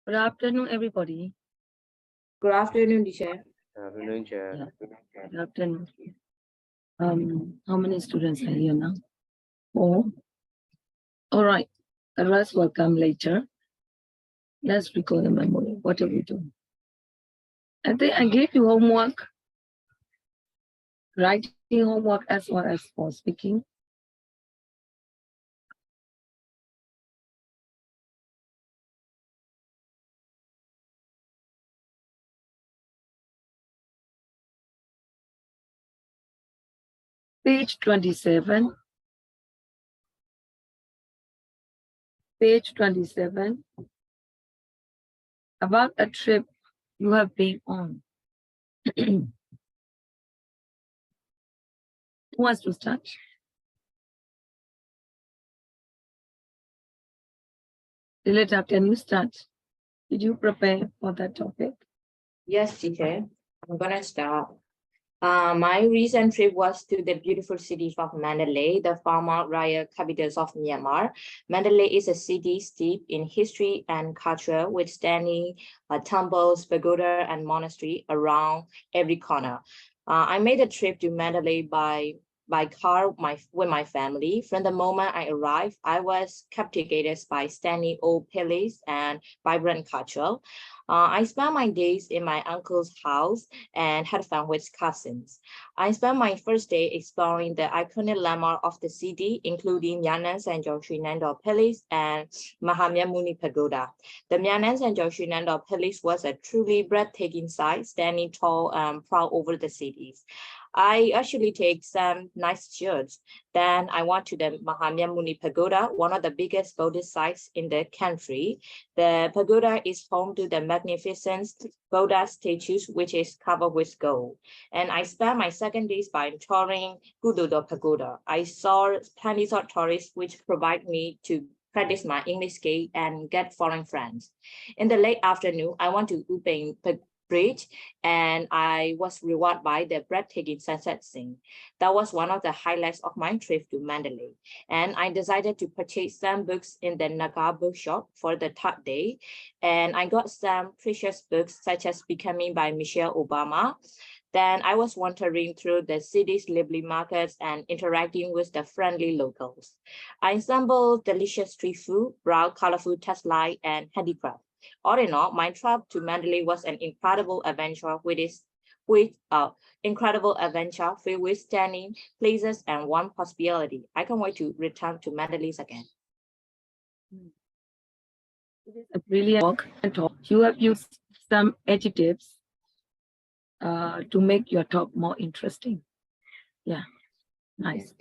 Good afternoon, everybody. Good afternoon, teacher. Good afternoon, Chair. Yeah. Good afternoon. How many students are here now? 4. All right. The rest will come later. Let's recall the memory. What did we do? I think I gave you homework, writing homework as well as for speaking. Page 27. Page 27. About a trip you have been on. Who wants to start? Dileta, can you start? Did you prepare for that topic? Yes, teacher. I'm gonna start. My recent trip was to the beautiful city of Mandalay, the former royal capital of Myanmar. Mandalay is a city steeped in history and culture with standing temples, pagoda, and monastery around every corner. I made a trip to Mandalay by car with my family. From the moment I arrived, I was captivated by stunning old palace and vibrant culture. I spent my days in my uncle's house and had fun with cousins. I spent my first day exploring the iconic landmark of the city, including Myanmar Sanjo Srinando Palace and Mahamya Muni Pagoda. The Myanmar Sanjo Srinando Palace was a truly breathtaking sight, standing tall and proud over the cities. I actually take some nice shots. Then I went to the Mahamya Muni Pagoda, one of the biggest Buddhist sites in the country. The pagoda is home to the magnificent Buddha statues, which is covered with gold. And I spent my second days by touring Gudodo Pagoda. I saw plenty of tourists, which provide me to practice my English skills and get foreign friends. In the late afternoon, I went to Uping Bridge, and I was rewarded by the breathtaking sunset scene. That was one of the highlights of my trip to Mandalay. And I decided to purchase some books in the Nagar bookshop for the third day. And I got some precious books such as Becoming by Michelle Obama. Then I was wandering through the city's lively markets and interacting with the friendly locals. I assembled delicious street food, browsed colorful textiles, and handicraft. All in all, my trip to Mandalay was an incredible adventure incredible adventure filled with stunning places and warm hospitality. I can't wait to return to Mandalay again. It is a brilliant talk. You have used some adjectives to make your talk more interesting. Yeah, nice.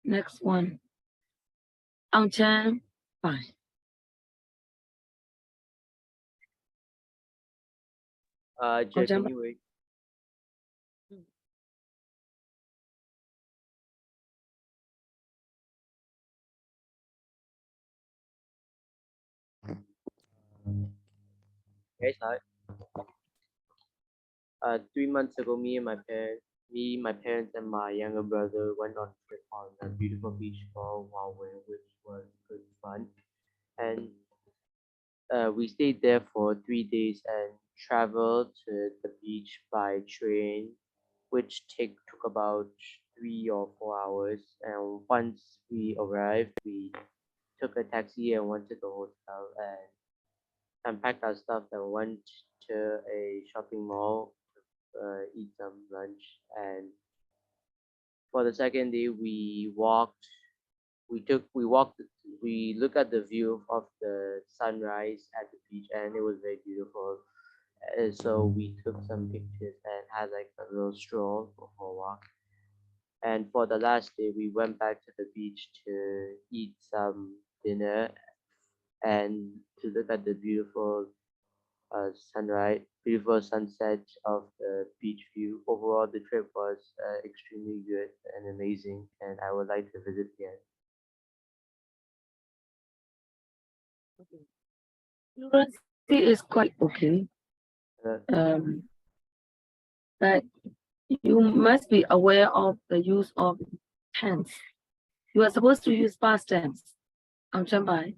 Next one. Aung Chan, bye. Chair, can you wait? Yes, hi. 3 months ago, my parents, and my younger brother went on a trip on a beautiful beach called Huawei, which was good fun. And we stayed there for 3 days and traveled to the beach by train, which took about 3 or 4 hours. And once we arrived, we took a taxi and went to the hotel and unpacked our stuff and went to a shopping mall to eat some lunch. And for the second day, we walked. We looked at the view of the sunrise at the beach, and it was very beautiful. So we took some pictures and had like a little stroll for a walk. And for the last day, we went back to the beach to eat some dinner and to look at the beautiful beautiful sunset of the beach view. Overall, the trip was extremely good and amazing, and I would like to visit again. Fluency is quite okay. But you must be aware of the use of tense. You are supposed to use past tense. Aung Chan, bye.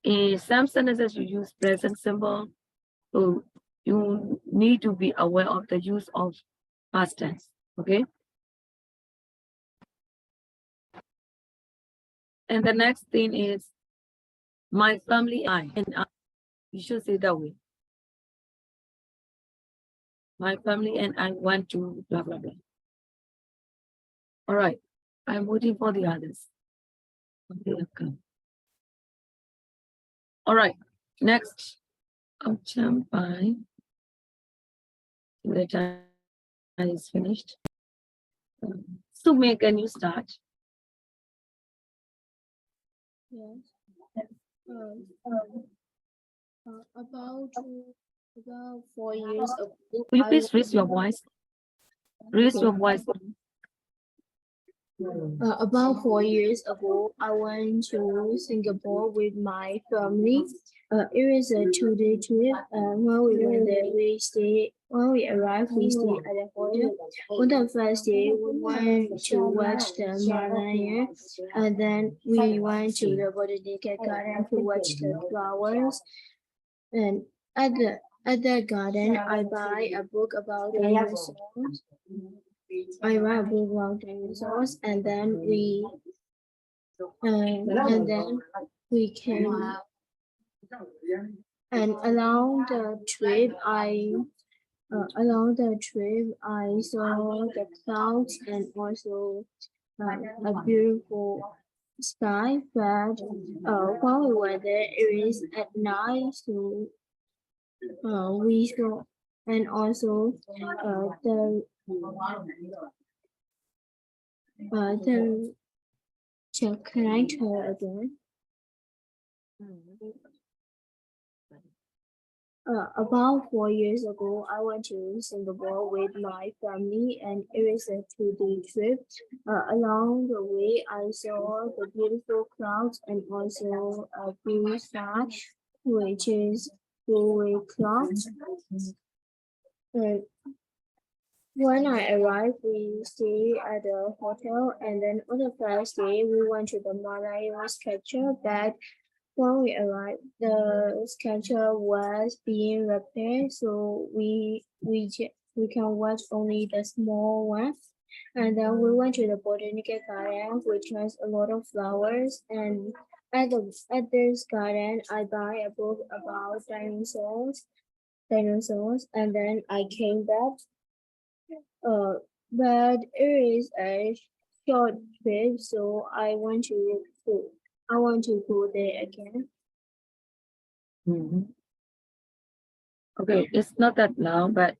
In some sentences, you use present simple. So you need to be aware of the use of past tense. Okay. And the next thing is my family, and I. You should say that way. My family and I want to blah blah blah. All right. I'm waiting for the others. Okay. All right. Next. I'll jump by. The time is finished. So can you start? Yes. About 4 years ago. Will you please raise your voice? Raise your voice. About 4 years ago, I went to Singapore with my family. It was a 2-day trip. When we went there, when we arrived, we stayed at the hotel. On the first day, we went to watch the Malaya, and then we went to the botanical garden to watch the flowers. And at the garden, I buy a book about dinosaurs. I read a book about dinosaurs, and then we came, and along the trip I saw the clouds and also a beautiful sky. But while we were there, it is at night, so we saw, and also the can I tell again? About 4 years ago, I went to Singapore with my family, and it was a 2-day trip. Along the way, I saw the beautiful clouds and also a blue sky, which is blue with clouds. When I arrived, we stayed at the hotel, and then on the first day, we went to the Malaya sculpture. But when we arrived, the sculpture was being repaired, so we can watch only the small one. And then we went to the botanical garden, which has a lot of flowers. And at this garden, I buy a book about dinosaurs, and then I came back. But it is a short trip, so I want to go there again. Okay, it's not that long, but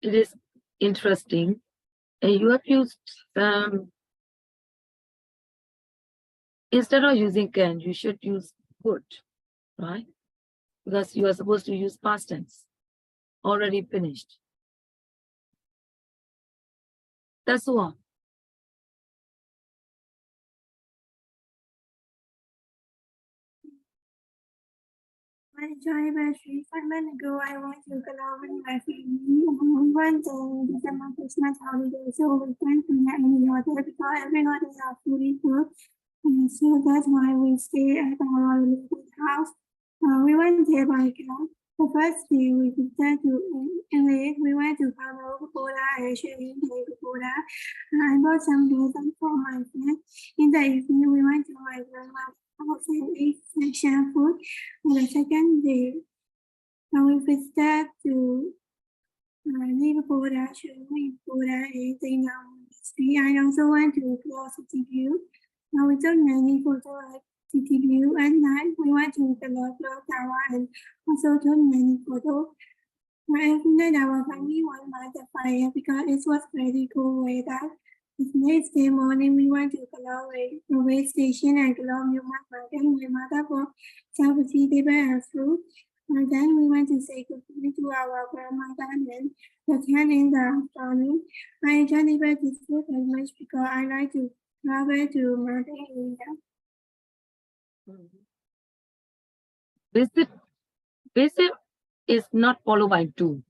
it is interesting. And you have used instead of using can, you should use would, right? Because you are supposed to use past tense. Already finished. That's all. I joined about 5 months ago. I went to Cologne with my family. We went to December Christmas holiday, so we went to any hotel because every hotel is fully booked. And so that's why we stay at our relative house. We went there by car. The first day we visited to LA. We went to Palo Pagoda and Sherry Pagoda. I bought some presents for my friend. In the evening, we went to my grandma's house and ate section food. On the second day, we visited to Liverpool, Liverpool, and Monastery. I also went to Cloud City View. We took many photos at City View. At night, we went to the Lord Tower and also took many photos. Every night, our family went by the fire because it was very cool weather. The next day morning, we went to Cologne railway station and Cologne New Market. My mother bought some vegetable and fruit. And then we went to say goodbye to our grandmother and return in the afternoon. I enjoyed this trip very much because I like to travel to mountain area. Visit is not followed by do.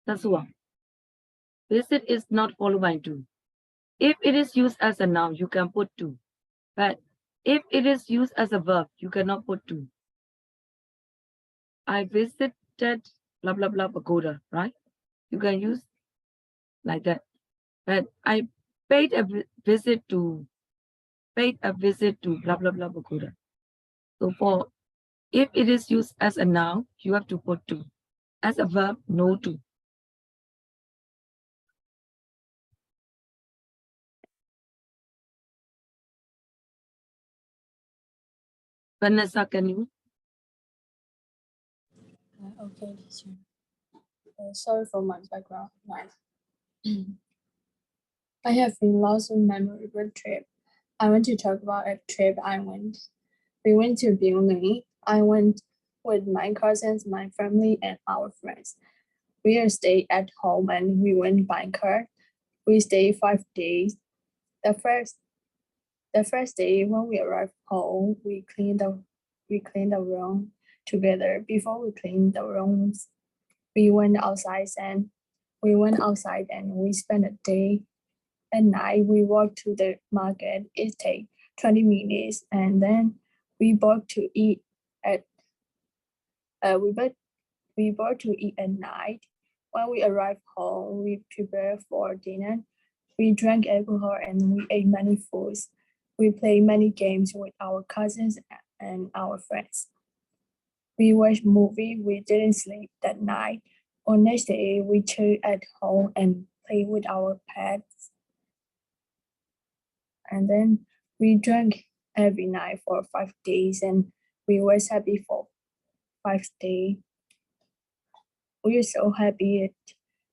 That's one. Visit is not followed by do. If it is used as a noun, you can put do. But If it is used as a verb, you cannot put to. I visited blah blah blah pagoda, right? You can use like that. But I paid a visit to blah blah blah pagoda. So for if it is used as a noun, you have to put to. As a verb, no to. Vanessa, can you? Okay, teacher. Sorry for my background noise. I have been lost in memorable trip. I want to talk about a trip I went. We went to Billund. I went with my cousins, my family, and our friends. We are stayed at home and we went by car. We stayed 5 days. The first day when we arrived home, we cleaned the room together. Before we cleaned the rooms, we went outside and we spent a day. At night, we walked to the market. It takes 20 minutes, and then we bought to eat at we bought to eat at night. When we arrived home, we prepared for dinner. We drank alcohol and we ate many foods. We played many games with our cousins and our friends. We watched movie. We didn't sleep that night. On next day, we chilled at home and played with our pets. And then we drank every night for 5 days and we were happy for 5 days. We were so happy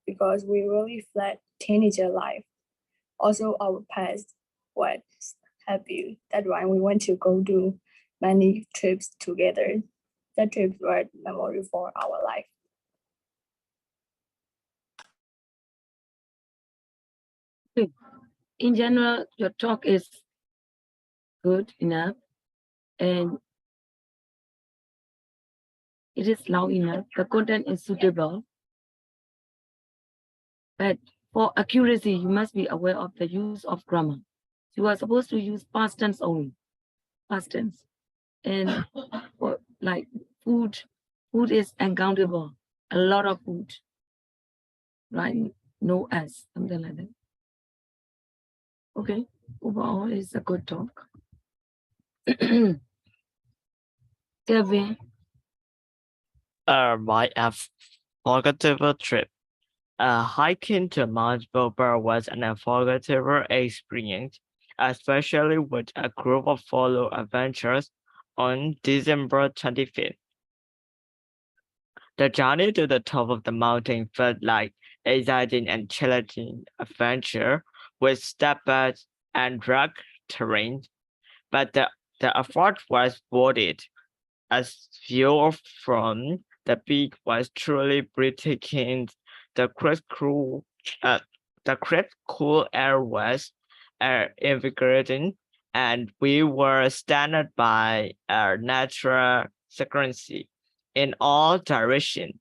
because we really fled teenager life. Also, our pets was happy. That's why we went to go do many trips together. The trips were memorable for our life. In general, your talk is good enough and it is loud enough. The content is suitable. But for accuracy, you must be aware of the use of grammar. You are supposed to use past tense only. Past tense. And for like food is uncountable. A lot of food. Right? No S, something like that. Okay. Overall, it's a good talk. Kevin. My unforgettable trip. Hiking to Mount Bilber was an unforgettable experience, especially with a group of fellow adventurers on December 25th. The journey to the top of the mountain felt like exciting and challenging adventure with steep and rugged terrain, but the effort was worth it. As view from the peak was truly breathtaking. The crisp, cool air was invigorating, and we were stunned by our natural secrecy in all directions.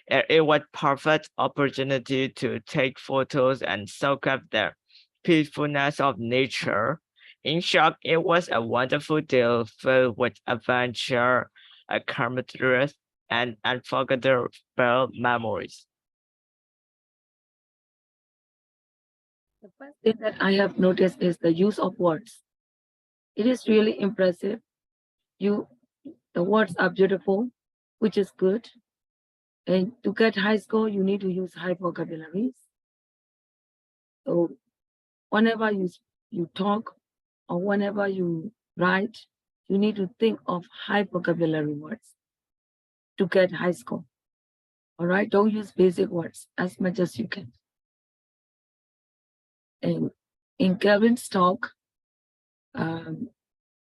It was perfect opportunity to take photos and soak up the peacefulness of nature. In short, it was a wonderful day filled with adventure, camaraderie, and unforgettable memories. The first thing that I have noticed is the use of words. It is really impressive. The words are beautiful, which is good. And to get high score, you need to use high vocabularies. So whenever you talk or whenever you write, you need to think of high vocabulary words to get high score. All right, don't use basic words as much as you can. And in Kevin's talk,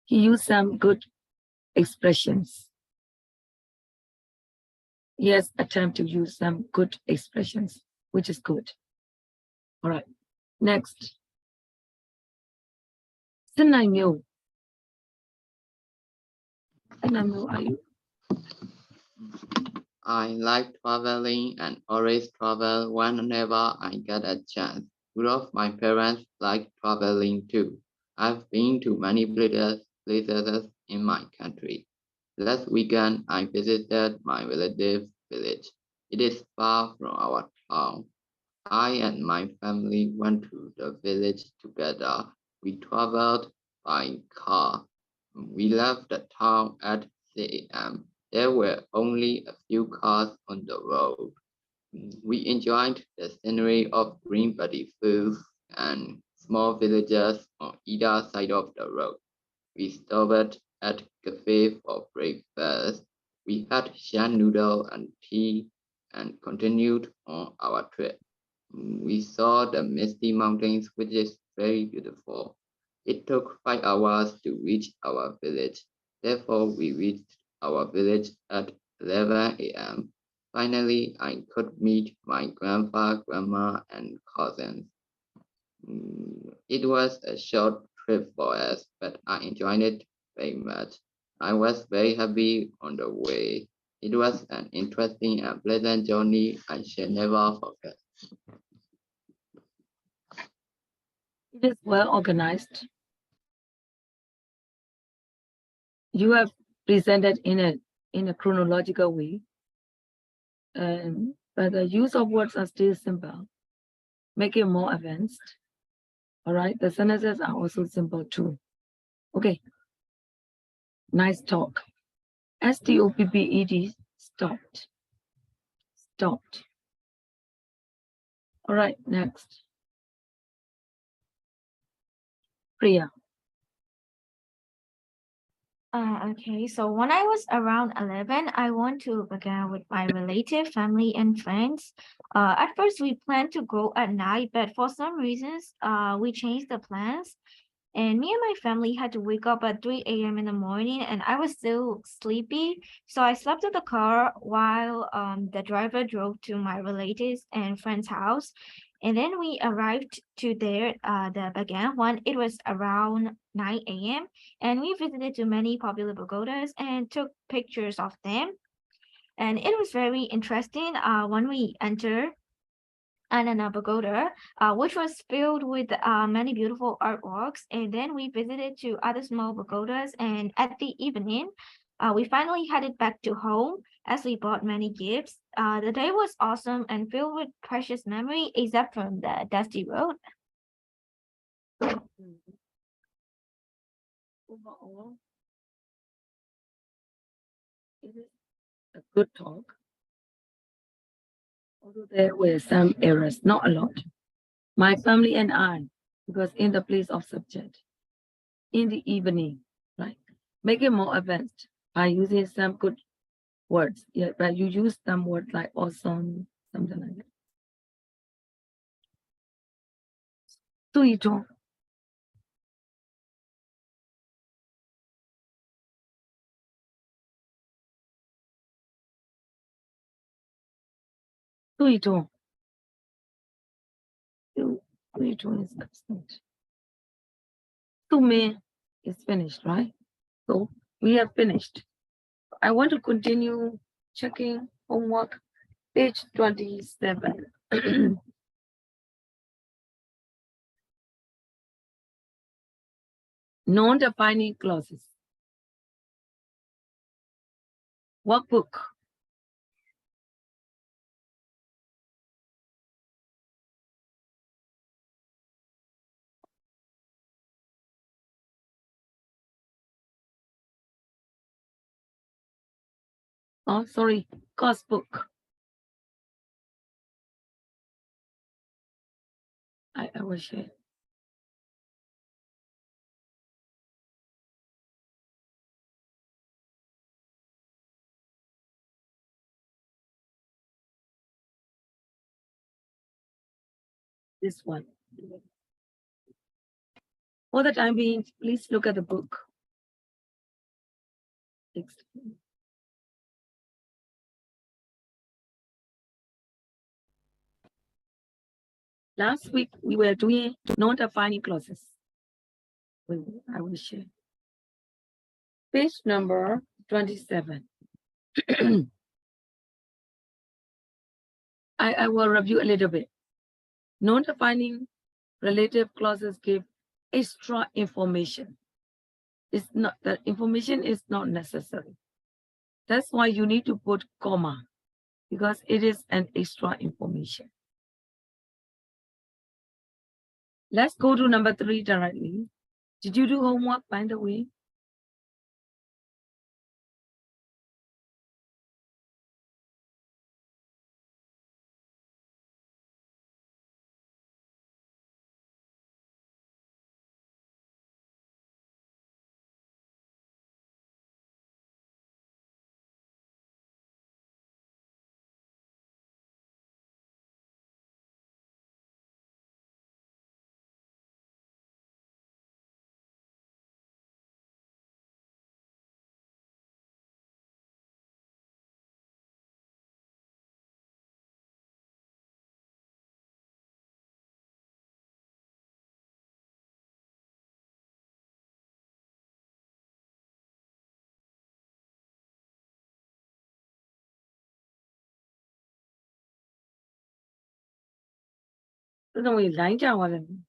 he used some good expressions. He has attempted to use some good expressions, which is good. All right, next. Sinai are you? I like traveling and always travel whenever I get a chance. Both of my parents like traveling too. I've been to many places places in my country. Last weekend, I visited my relative's village. It is far from our town. I and my family went to the village together. We traveled by car. We left the town at 6 a.m. There were only a few cars on the road. We enjoyed the scenery of green paddy fields and small villages on either side of the road. We stopped at cafe for breakfast. We had shan noodle and tea and continued on our trip. We saw the misty mountains, which is very beautiful. It took 5 hours to reach our village. Therefore, we reached our village at 11 a.m. Finally, I could meet my grandpa, grandma, and cousins. It was a short trip for us, but I enjoyed it very much. I was very happy on the way. It was an interesting and pleasant journey I shall never forget. It is well organized. You have presented in a chronological way, but the use of words are still simple. Make it more advanced. All right, the sentences are also simple too. Okay, nice talk. STOPPED, stopped. Stopped. All right, next. Priya. Okay, so when I was around 11, I went to Bagan with my relative, family, and friends. At first, we planned to go at night, but for some reasons, we changed the plans. And me and my family had to wake up at 3 a.m. in the morning, and I was still sleepy. So I slept in the car while the driver drove to my relatives and friend's house. And then we arrived to the Bagan when it was around 9 a.m. And we visited to many popular pagodas and took pictures of them. And it was very interesting when we entered Anana Pagoda, which was filled with many beautiful artworks. And then we visited to other small pagodas. And at the evening, we finally headed back to home as we bought many gifts. The day was awesome and filled with precious memory, except from the dusty road. Overall, it is a good talk. Although there were some errors, not a lot. My family and I, because in the place of subject, in the evening, right? Make it more advanced by using some good words. Yeah, but you use some words like awesome, something like that. 最终 最终 最终 is absent. 最面 is finished, right? So we have finished. I want to continue checking homework, page 27. Non-defining clauses. Workbook. Oh, sorry, course book. I will share. This one. For the time being, please look at the book. Next. Last week, we were doing non-defining clauses. I will share. Page number 27. I will review a little bit. Non-defining relative clauses give extra information. It's not, the information is not necessary. That's why you need to put comma, because it is an extra information. Let's go to number 3 directly. Did you do homework, by the way? No, we line down one.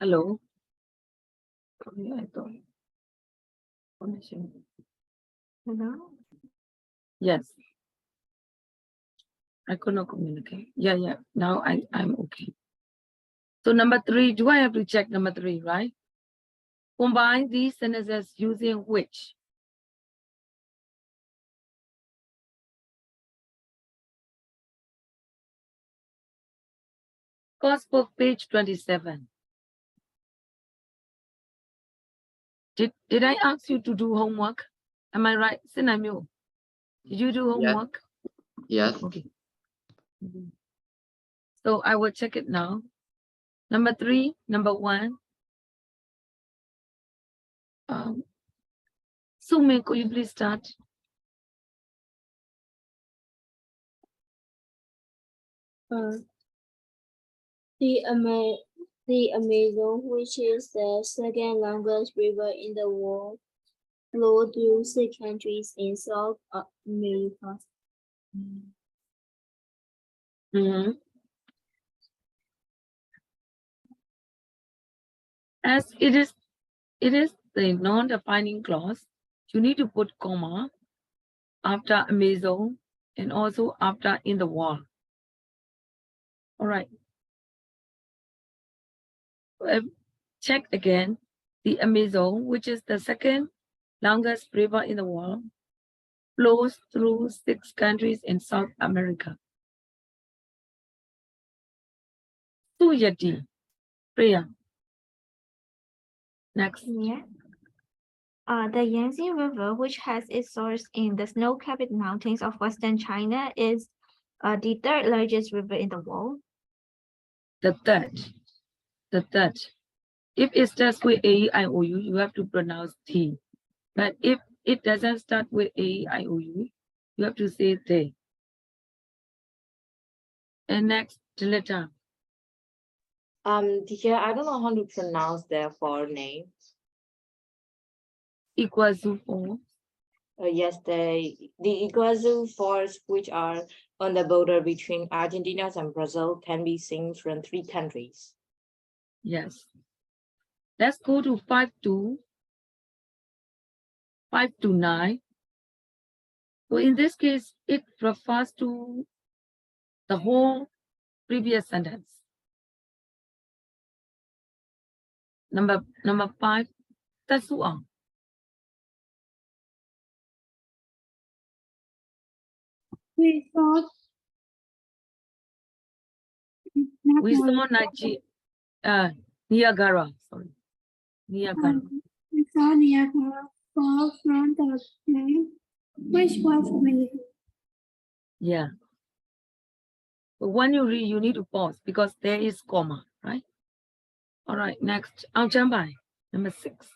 Hello. Yeah, I thought. Hello. Yes. I could not communicate. Yeah. Now I'm okay. So number 3, do I have to check number 3, right? Combine these sentences using which? Course book, page 27. Did I ask you to do homework? Am I right? Sinamyo, did you do Yes. homework? Yes. Okay. So I will check it now. Number 3, number 1. Sumin, could you please start? The Amazon, which is the second longest river in the world, flows through 6 countries in South America. Mhm. As it is the non-defining clause, you need to put comma after Amazon and also after in the wall. All right. Check again. The Amazon, which is the second longest river in the world, flows through 6 countries in South America. Suyati. Priya. Next. Yeah. The Yangtze River, which has its source in the snow-capped mountains of western China, is the 3rd largest river in the world. The third. If it starts with A-I-O-U, you have to pronounce T. But if it doesn't start with A-I-O-U, you have to say they. And next, Dileta. Teacher, I don't know how to pronounce their foreign names. Iguazu. Yes, the Iguazu Falls, which are on the border between Argentina and Brazil, can be seen from 3 countries. Yes. Let's go to 5 to 9. So in this case, it refers to the whole previous sentence. Number 5, Tasuang. We saw We saw Niagara. Sorry, Niagara. we saw Niagara fall from the plane, which was amazing. Yeah. But when you read, you need to pause because there is comma, right? All right, next. Jambai, number 6.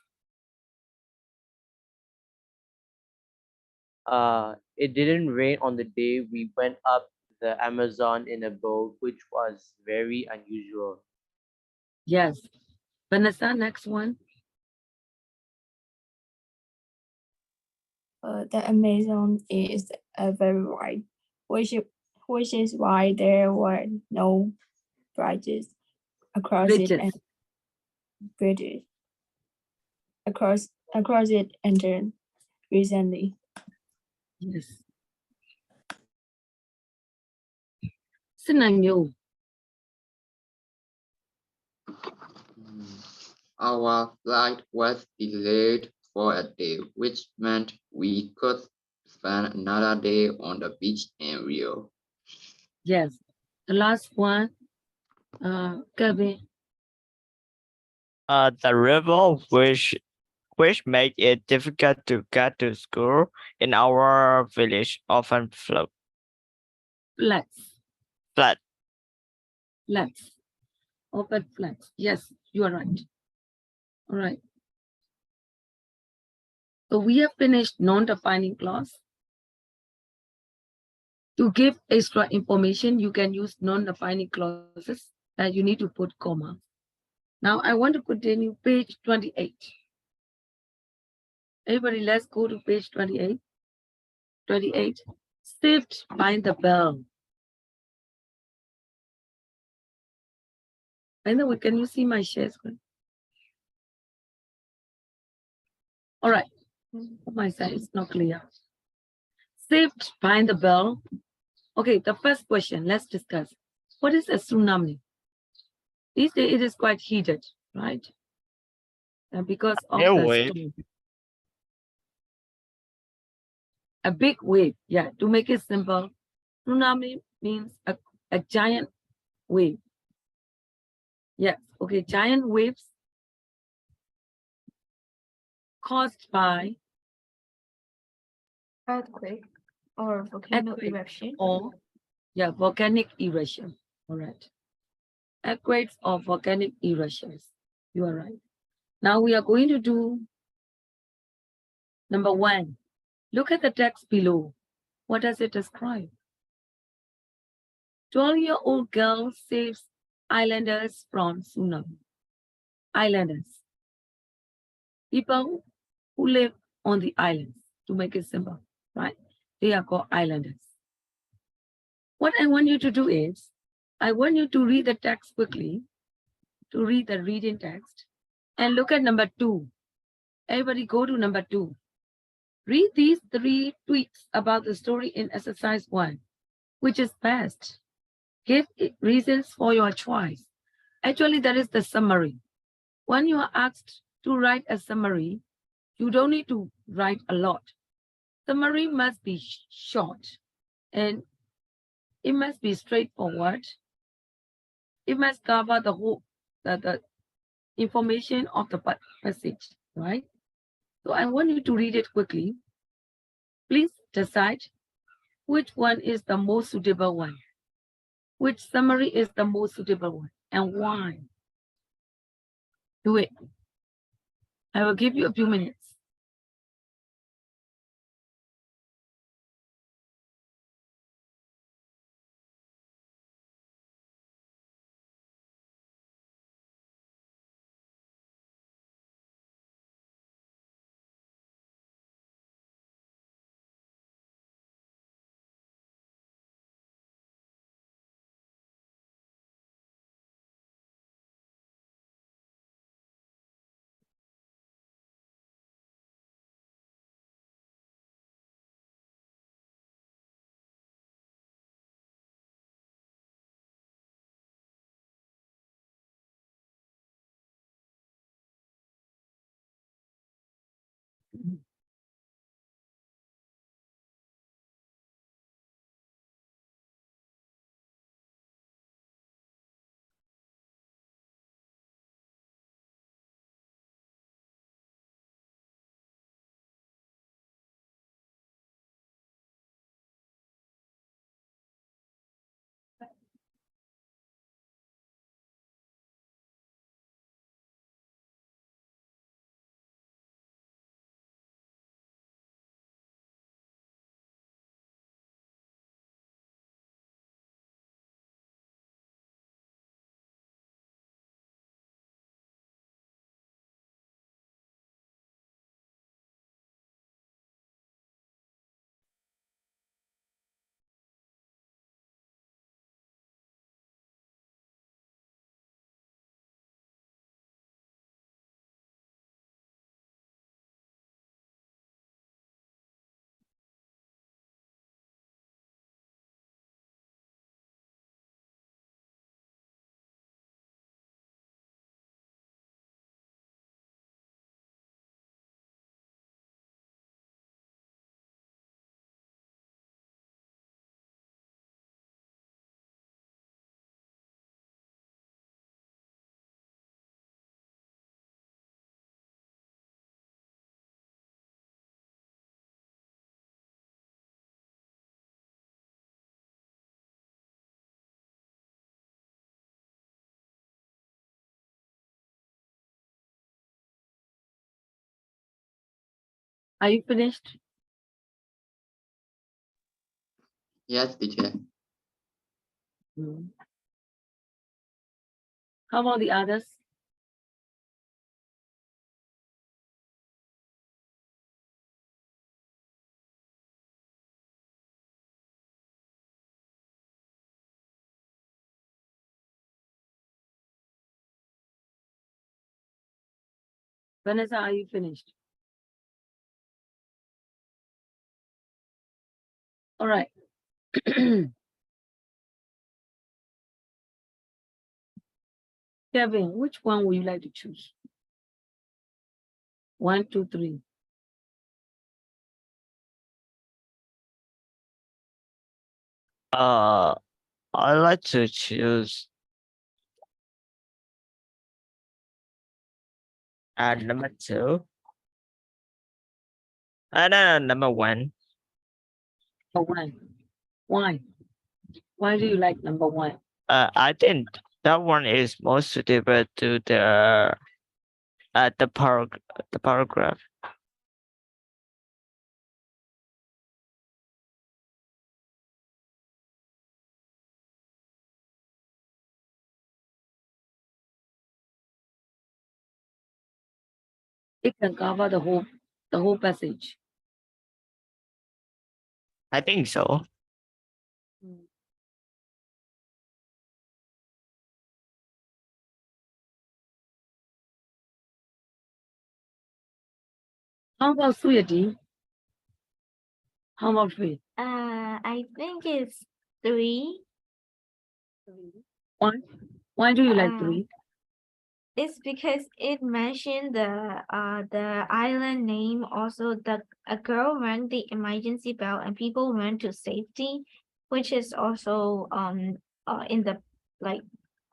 It didn't rain on the day we went up the Amazon in a boat, which was very unusual. Yes. Vanessa, next one. The Amazon is very wide, which is why there were no bridges across it and Bridges. bridges across it until recently. Yes. စစ်နိုင်မျိုး Our flight was delayed for a day, which meant we could spend another day on the beach in Rio. Yes. The last one, Kevin. The river which make it difficult to get to school in our village often flood. Flats. Flood. Flats. Open flats. Yes, you are right. All right. So we have finished non-defining clause. To give extra information, you can use non-defining clauses and you need to put comma. Now I want to continue page 28. Everybody, let's go to page 28. 28. Saved by the bell. By the way, can you see my share screen? All right. My side is not clear. Saved by the bell. Okay, the first question, let's discuss. What is a tsunami? These days it is quite heated, right? And because of New the wave. storm. A big wave, yeah, to make it simple, tsunami means a giant wave. Yes, okay, giant waves caused by Earthquake or volcano earthquake eruption. or, yeah, volcanic eruption. All right. Earthquakes or volcanic eruptions. You are right. Now we are going to do number 1. Look at the text below. What does it describe? 12-year-old girl saves islanders from tsunami. Islanders. People who live on the islands, to make it simple, right? They are called islanders. What I want you to do is, I want you to read the text quickly, to read the reading text, and look at number 2. Everybody go to number 2. Read these 3 tweets about the story in exercise 1. Which is best? Give reasons for your choice. Actually, that is the summary. When you are asked to write a summary, you don't need to write a lot. Summary must be short and it must be straightforward. It must cover the whole the information of the passage, right? So I want you to read it quickly. Please decide which one is the most suitable one. Which summary is the most suitable one and why? Do it. I will give you a few minutes. Are you finished? Yes, teacher. Mm. How about the others? Vanessa, are you finished? All right. Kevin, which one would you like to choose? 1, 2, 3. I like to choose number 2. No, number 1. Oh, 1. Why? Why do you like number 1? I think that one is more suitable to the paragraph. It can cover the whole passage. I think so. How about Sweetie? How about Faith? I think it's 3. Why? Why do you like Uh, 3? It's because it mentioned the island name. Also, a girl rang the emergency bell and people ran to safety, which is also in the like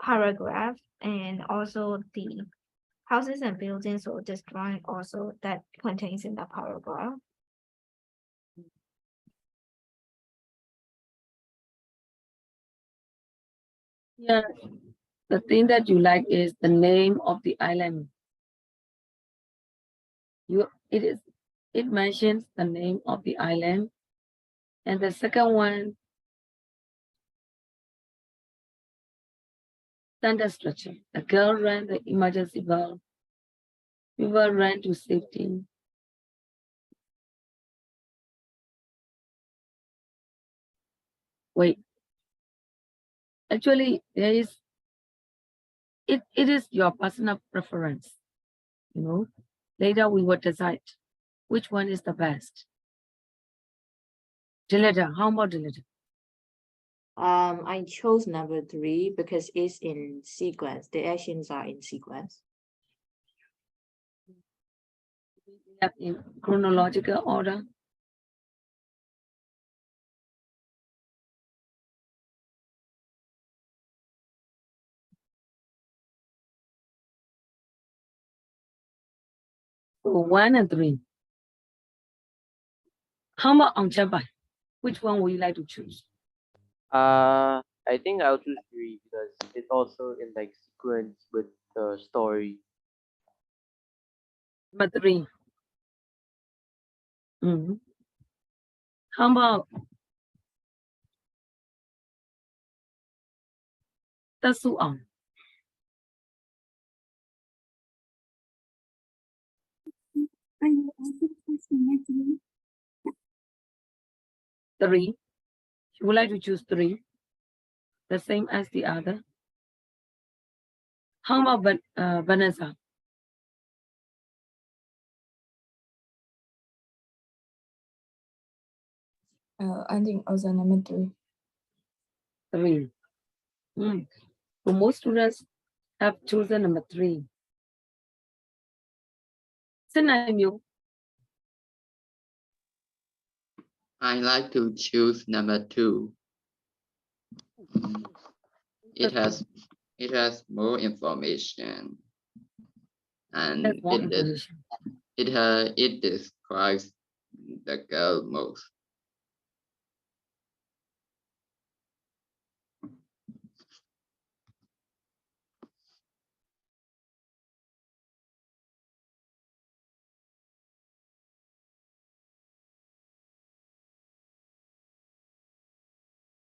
paragraph, and also the houses and buildings or destroying also that contains in the paragraph. Yeah, the thing that you like is the name of the island. It mentions the name of the island. And the second one, sentence structure. The girl ran the emergency bell. People ran to safety. Wait. Actually, it is your personal preference. Later we will decide which one is the best. Dileta, how about Dileta? I chose number 3 because it's in sequence. The actions are in sequence. In chronological order. So 1 and 3. How about on Chabai? Which one would you like to choose? I think I'll choose 3 because it's also in like sequence with the story. Number 3. How about Tasuang? I will also choose number 3. 3. You would like to choose 3? The same as the other? How about Vanessa? I think also number 3. 3. So most students have chosen number 3. Sinaymu, I like to choose number 2. It has more information, and that's more information. it describes the girl most.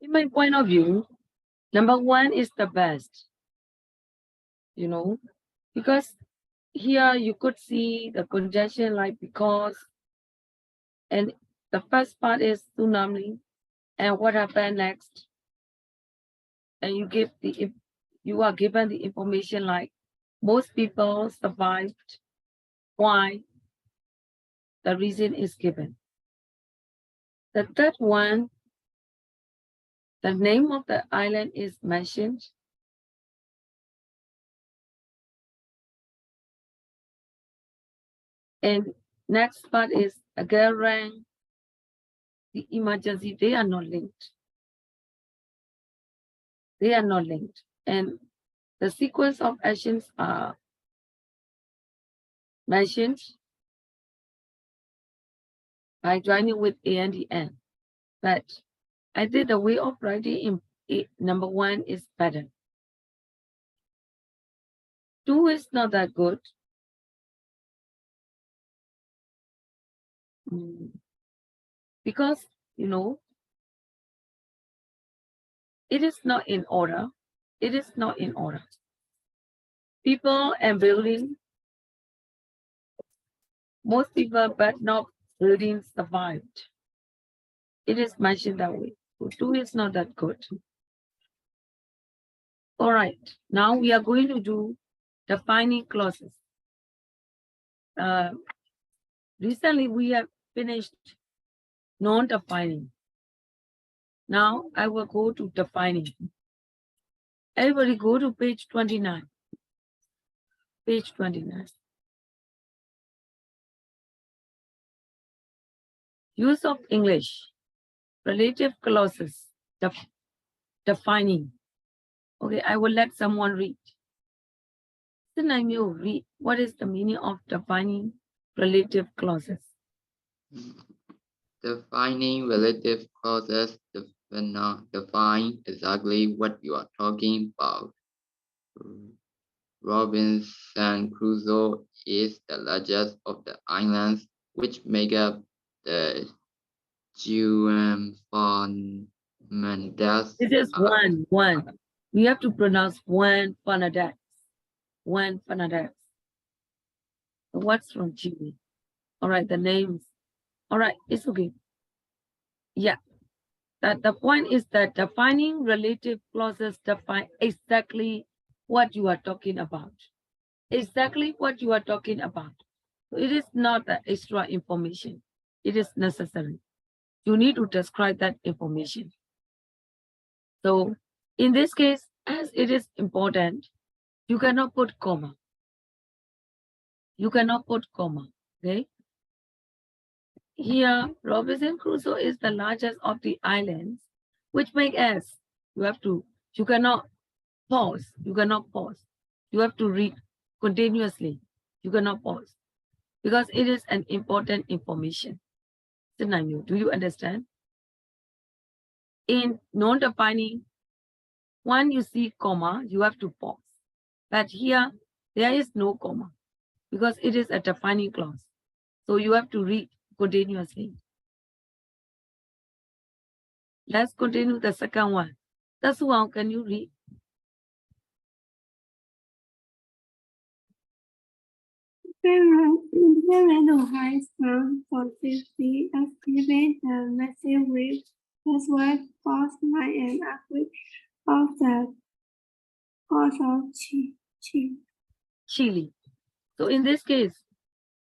In my point of view, number one is the best, you know, because here you could see the congestion like because, and the first part is tsunami, and what happened next, and you are given the information like most people survived. Why? The reason is given. The third one, the name of the island is mentioned. And next part is a girl rank, the emergency, they are not linked. They are not linked. And the sequence of actions are mentioned by joining with A and the N. But I think the way of writing in number one is better. 2 is not that good. Because, you know, it is not in order. It is not in order. People and building, most people, but not buildings survived. It is mentioned that way. So 2 is not that good. All right, now we are going to do defining clauses. Recently, we have finished non-defining. Now I will go to defining. Everybody go to page 29. Page 29. Use of English. Relative clauses. Defining. Okay, I will let someone read. Then you read what is the meaning of defining relative clauses. Defining relative clauses define exactly what you are talking about. Robinson Crusoe is the largest of the islands which make up the Juan-Fernandez. It is one. We have to pronounce Juan Fernandez. Juan Fernandez. What's from Chile? All right, the names. All right, it's okay. Yeah. That the point is that defining relative clauses define exactly what you are talking about. Exactly what you are talking about. So it is not the extra information. It is necessary. You need to describe that information. So in this case, as it is important, you cannot put comma. You cannot put comma, okay? Here, Robinson Crusoe is the largest of the islands, which make us, you cannot pause. You cannot pause. You have to read continuously. You cannot pause because it is an important information. Do you understand? In non-defining, when you see comma, you have to pause. But here, there is no comma because it is a defining clause. So you have to read continuously. Let's continue the second one. That's one, can you read? Parent of high school for 50 excavate the massive reef as well caused by an earthquake of the coast of Chile. So in this case,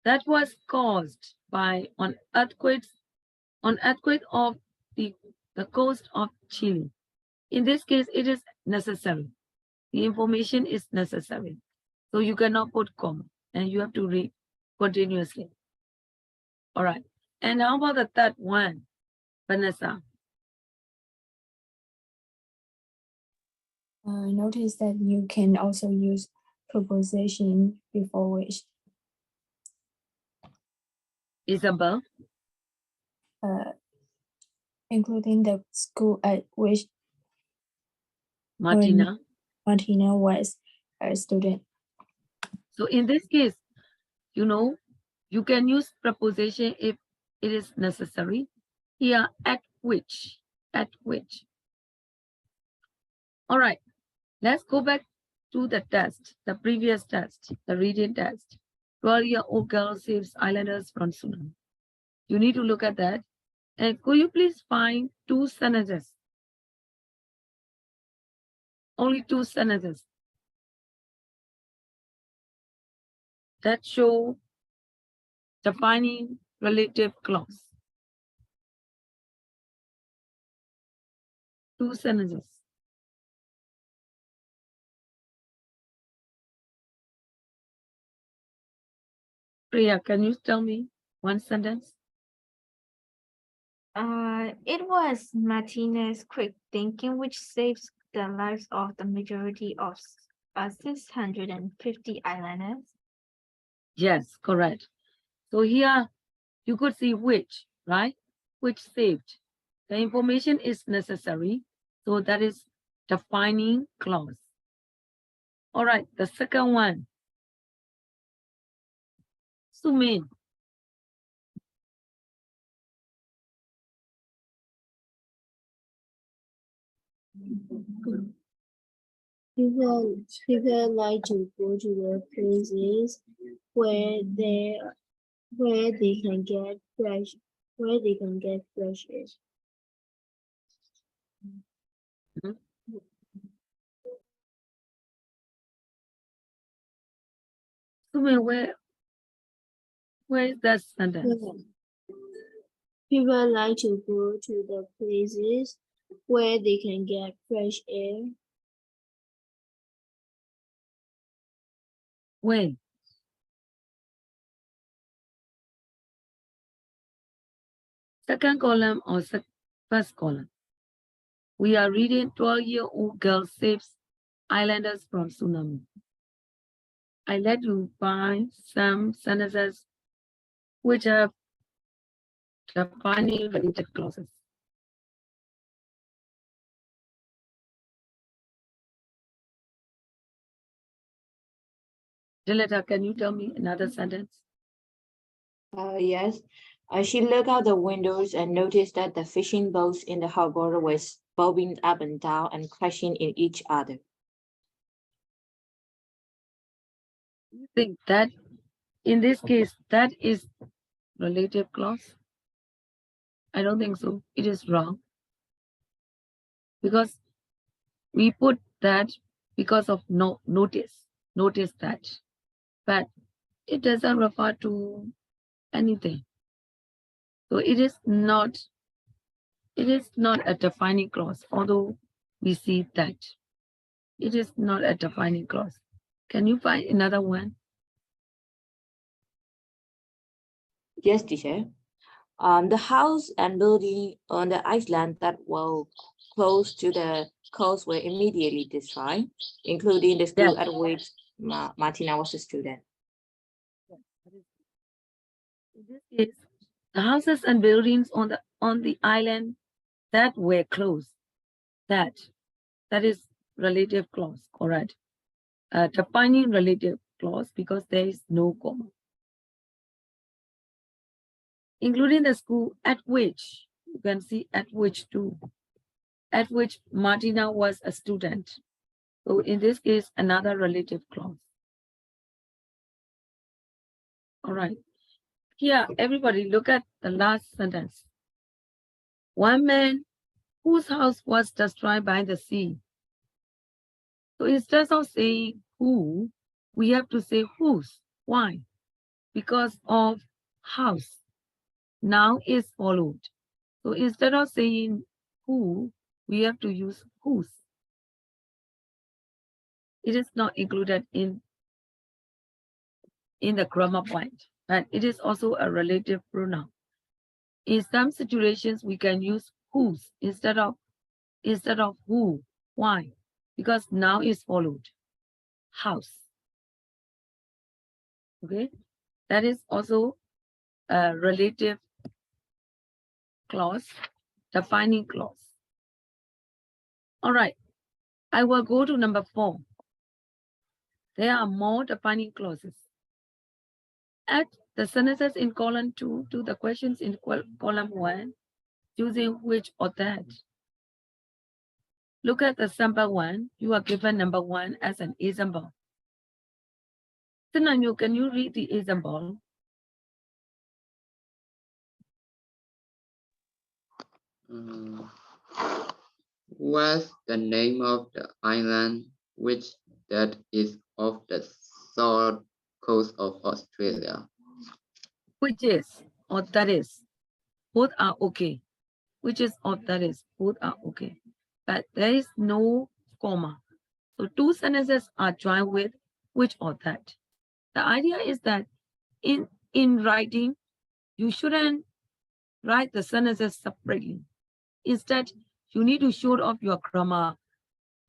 that was caused by an earthquake of the coast of Chile. In this case, it is necessary. The information is necessary. So you cannot put comma and you have to read continuously. All right. And how about the third one, Vanessa? Notice that you can also use preposition before which. Isabel? Including the school at which Martina? Martina was a student. So in this case, you can use preposition if it is necessary. Here, at which. All right, let's go back to the test, the previous test, the reading test. 12-year-old girl saves islanders from tsunami. You need to look at that. And could you please find 2 sentences? Only 2 sentences that show defining relative clause. 2 sentences. Priya, can you tell me 1 sentence? It was Martinez's quick thinking which saves the lives of the majority of 650 islanders. Yes, correct. So here you could see which, right? Which saved. The information is necessary. So that is defining clause. All right, the second one. Sumin. People like to go to the places where they can get fresh air. Sumin, where is that sentence? People like to go to the places where they can get fresh air. When? Second column or first column? We are reading 12-year-old girl saves islanders from tsunami. I let you find some sentences which have defining related clauses. Dileta, can you tell me another sentence? Yes. She looked out the windows and noticed that the fishing boats in the harbor were bobbing up and down and crashing in each other. You think that in this case, that is relative clause? I don't think so. It is wrong. Because we put that because of notice that. But it doesn't refer to anything. So it is not a defining clause, although we see that. It is not a defining clause. Can you find another one? Yes, teacher. The house and building on the island that were close to the coast were immediately destroyed, including the school Yes. at which Martina was a student. In this case, the houses and buildings on the island that were closed, that is relative clause, correct? Defining relative clause because there is no comma. Including the school at which, you can see at which too, at which Martina was a student. So in this case, another relative clause. All right. Here, everybody look at the last sentence. One man whose house was destroyed by the sea. So instead of saying who, we have to say whose. Why? Because of house. Now is followed. So instead of saying who, we have to use whose. It is not included in the grammar point, but it is also a relative pronoun. In some situations, we can use whose instead of who. Why? Because now is followed. House. Okay, that is also a relative clause, defining clause. All right, I will go to number 4. There are more defining clauses. Add the sentences in column 2 to the questions in column 1, using which or that. Look at the sample 1. You are given number 1 as an example. Sinanyo, can you read the example? What's the name of the island which that is off the south coast of Australia? Which is or that is. Both are okay. Which is or that is. Both are okay. But there is no comma. So 2 sentences are joined with which or that. The idea is that in writing, you shouldn't write the sentences separately. Instead, you need to show off your grammar,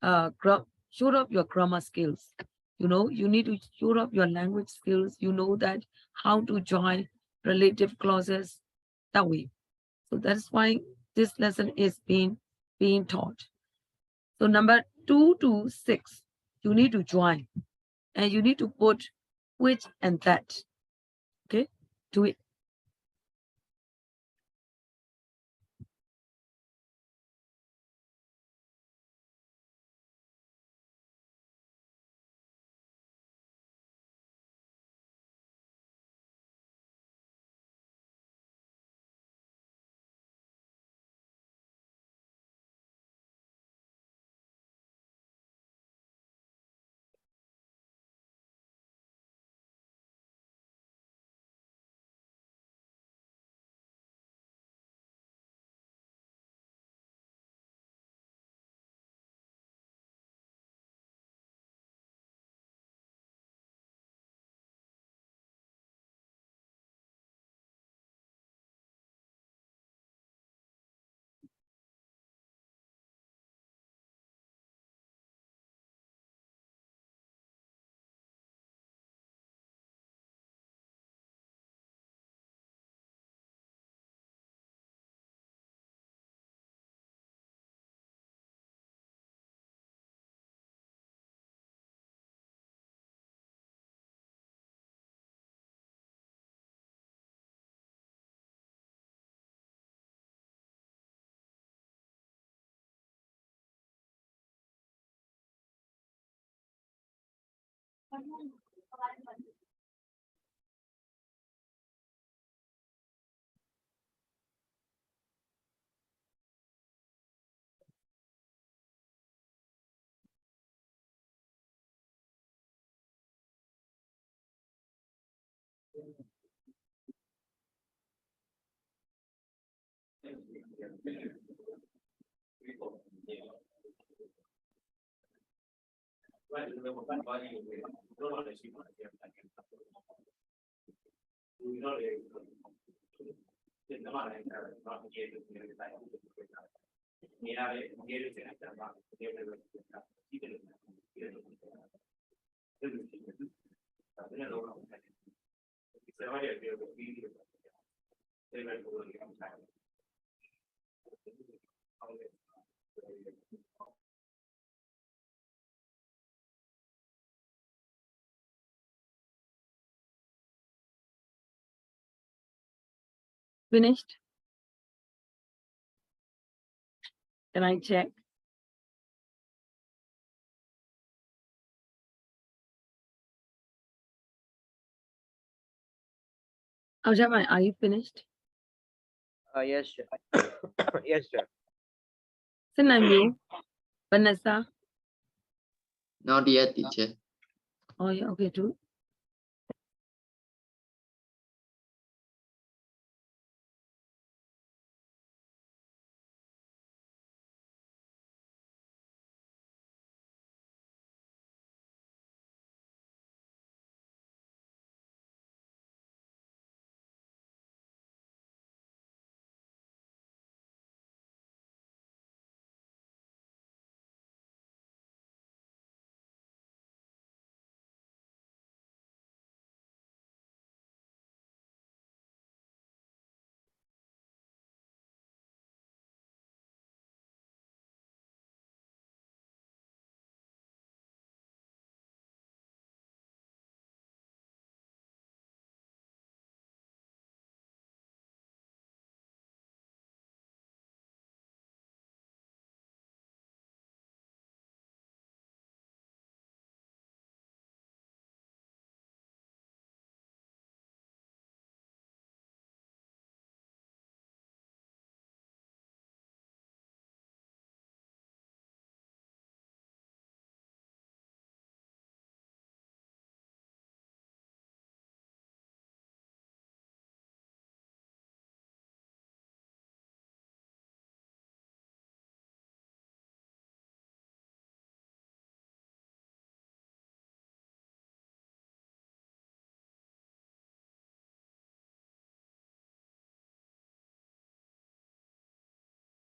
show off your grammar skills. You know, you need to show off your language skills. You know that how to join relative clauses that way. So that's why this lesson is being taught. So number 2 to 6, you need to join and you need to put which and that. Okay, do it. Finished? Can I check? Aujama, are you finished? Yes, sir. Yes, sir. Sinanyo, Vanessa. Not yet, teacher. Oh yeah, okay, too.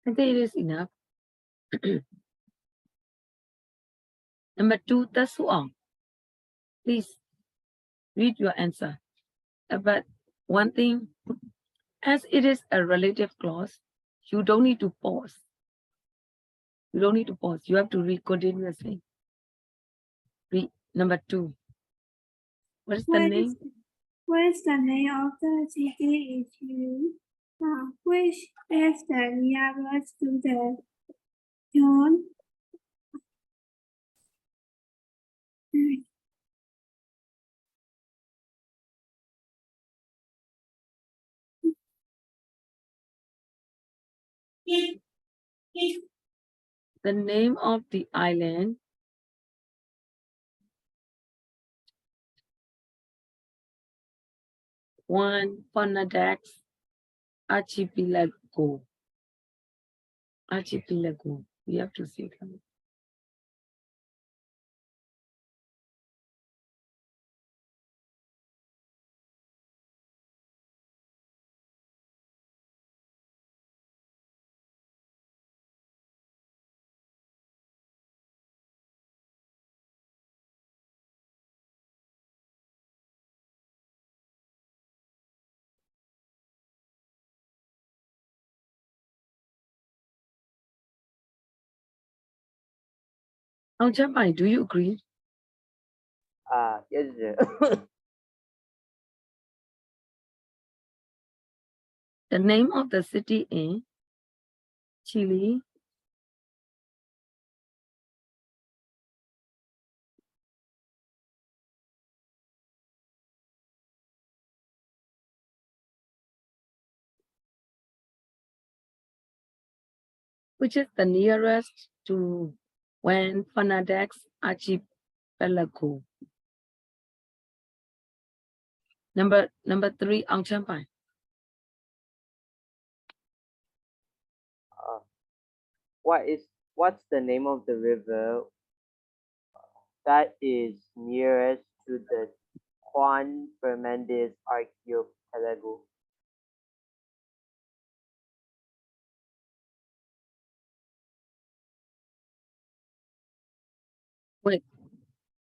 I think it is enough. Number 2, Tasuang. Please read your answer. But one thing, as it is a relative clause, you don't need to pause. You don't need to pause. You have to read continuously. Read number 2. What is the name? What is the name of the city in Chile? Which is the nearest to the town? The name of the island. One, Ponadax Archipelago. Archipelago. We have to see it. Aung Champai, do you agree? Yes, sir. The name of the city in Chile. Which is the nearest to Juan Fernandez Archipelago. Number 3, Aung Champai. What's the name of the river that is nearest to the Juan Fernandez Archipelago? Wait,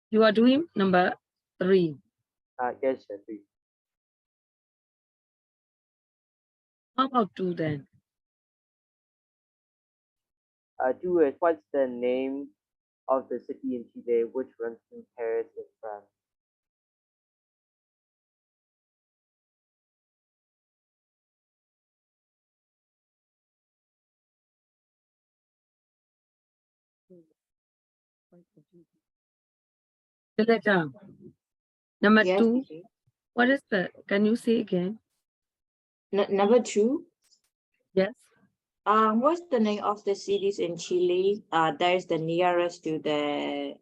you are doing number 3. Yes, sir. Please. How about 2 then? 2 is what's the name of the city in Chile which runs through Paris in France? Dileta. Number Yes, 2, teacher. what is the, can you say again? Number 2. Yes. What's the name of the cities in Chile? That is the nearest to the.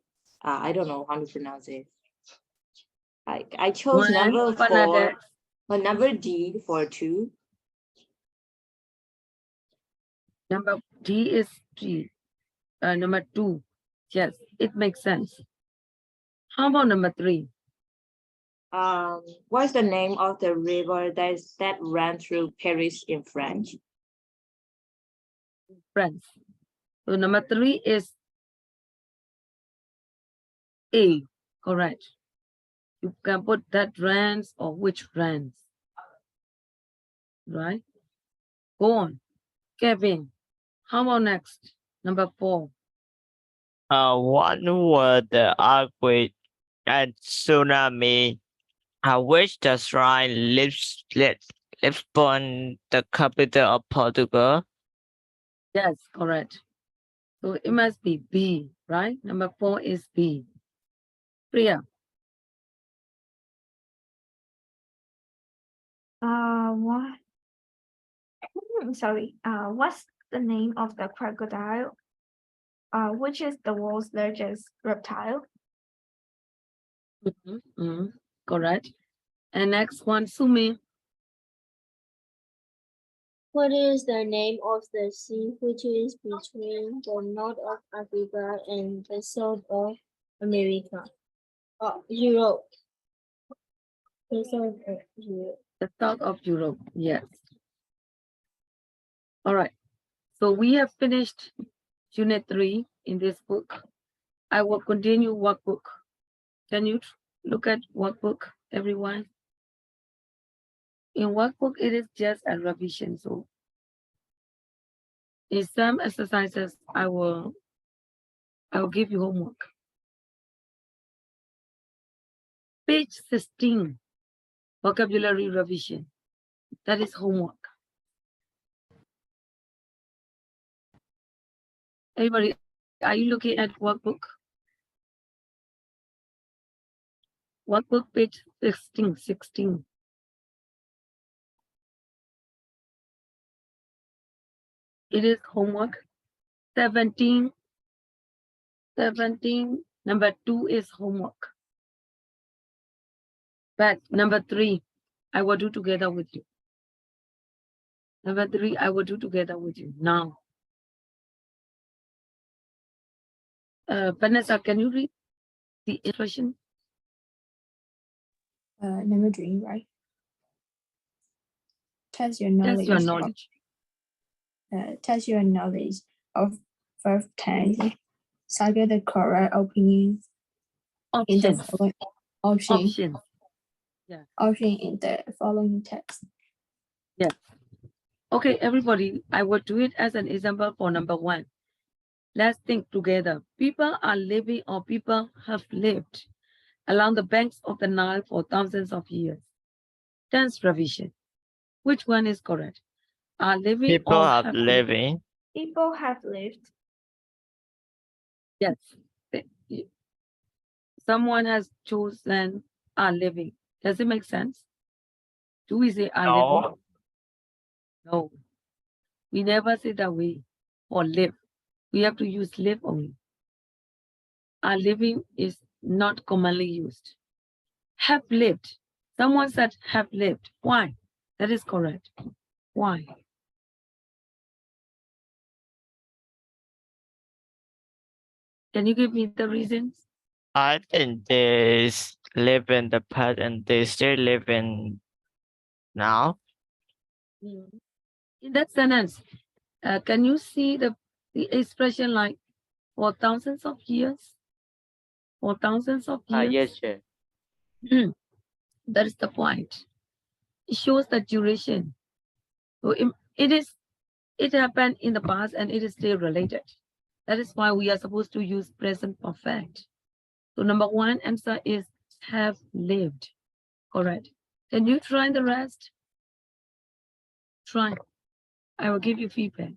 I don't know how to pronounce it. I chose Juan number 4. Fernandez. Number D for 2. Number D is G. Number 2. Yes, it makes sense. How about number 3? What's the name of the river that ran through Paris in French? France. So number 3 is A, correct. You can put that rents or which rents, right? Go on. Kevin, how about next? Number 4. One were the earthquake and tsunami, which the shrine Lisbon, the capital of Portugal. Yes, correct. So it must be B, right? Number 4 is B. Priya, What? Sorry. What's the name of the crocodile? Which is the world's largest reptile? correct. And next one, Sumi. What is the name of the sea which is between the north of Africa and the south of America? Europe. The south of Europe. The south of Europe, yes. All right. So we have finished Unit 3 in this book. I will continue workbook. Can you look at workbook, everyone? In workbook, it is just a revision. So in some exercises, I will give you homework. Page 16, vocabulary revision. That is homework. Everybody, are you looking at workbook? Workbook page 16. It is homework. 17, number 2 is homework. But number 3, I will do together with you. Number 3, I will do together with you now. Vanessa, can you read the instruction? Number 3, right? Test your Test your knowledge. Test your knowledge of verb tense. Target the correct opinion in the Options. following Options. Yeah. option in the following text. Yes. Okay, everybody, I will do it as an example for number 1. Let's think together. People are living or people have lived along the banks of the Nile for thousands of years. Tense revision. Which one is correct? Are living People or have have living. People have lived. Yes. Someone has chosen are living. Does it make sense? Do we say are living? No. No. We never say that way. Or live. We have to use live only. Are living is not commonly used. Have lived. Someone said have lived. Why? That is correct. Why? Can you give me the reasons? I think they live in the past and they still live in now. In that sentence, can you see the expression like for thousands of years? For thousands of years? Yes, Chair. That is the point. It shows the duration. So it happened in the past and it is still related. That is why we are supposed to use present perfect. So number 1 answer is have lived. Correct. Can you try the rest? Try. I will give you feedback.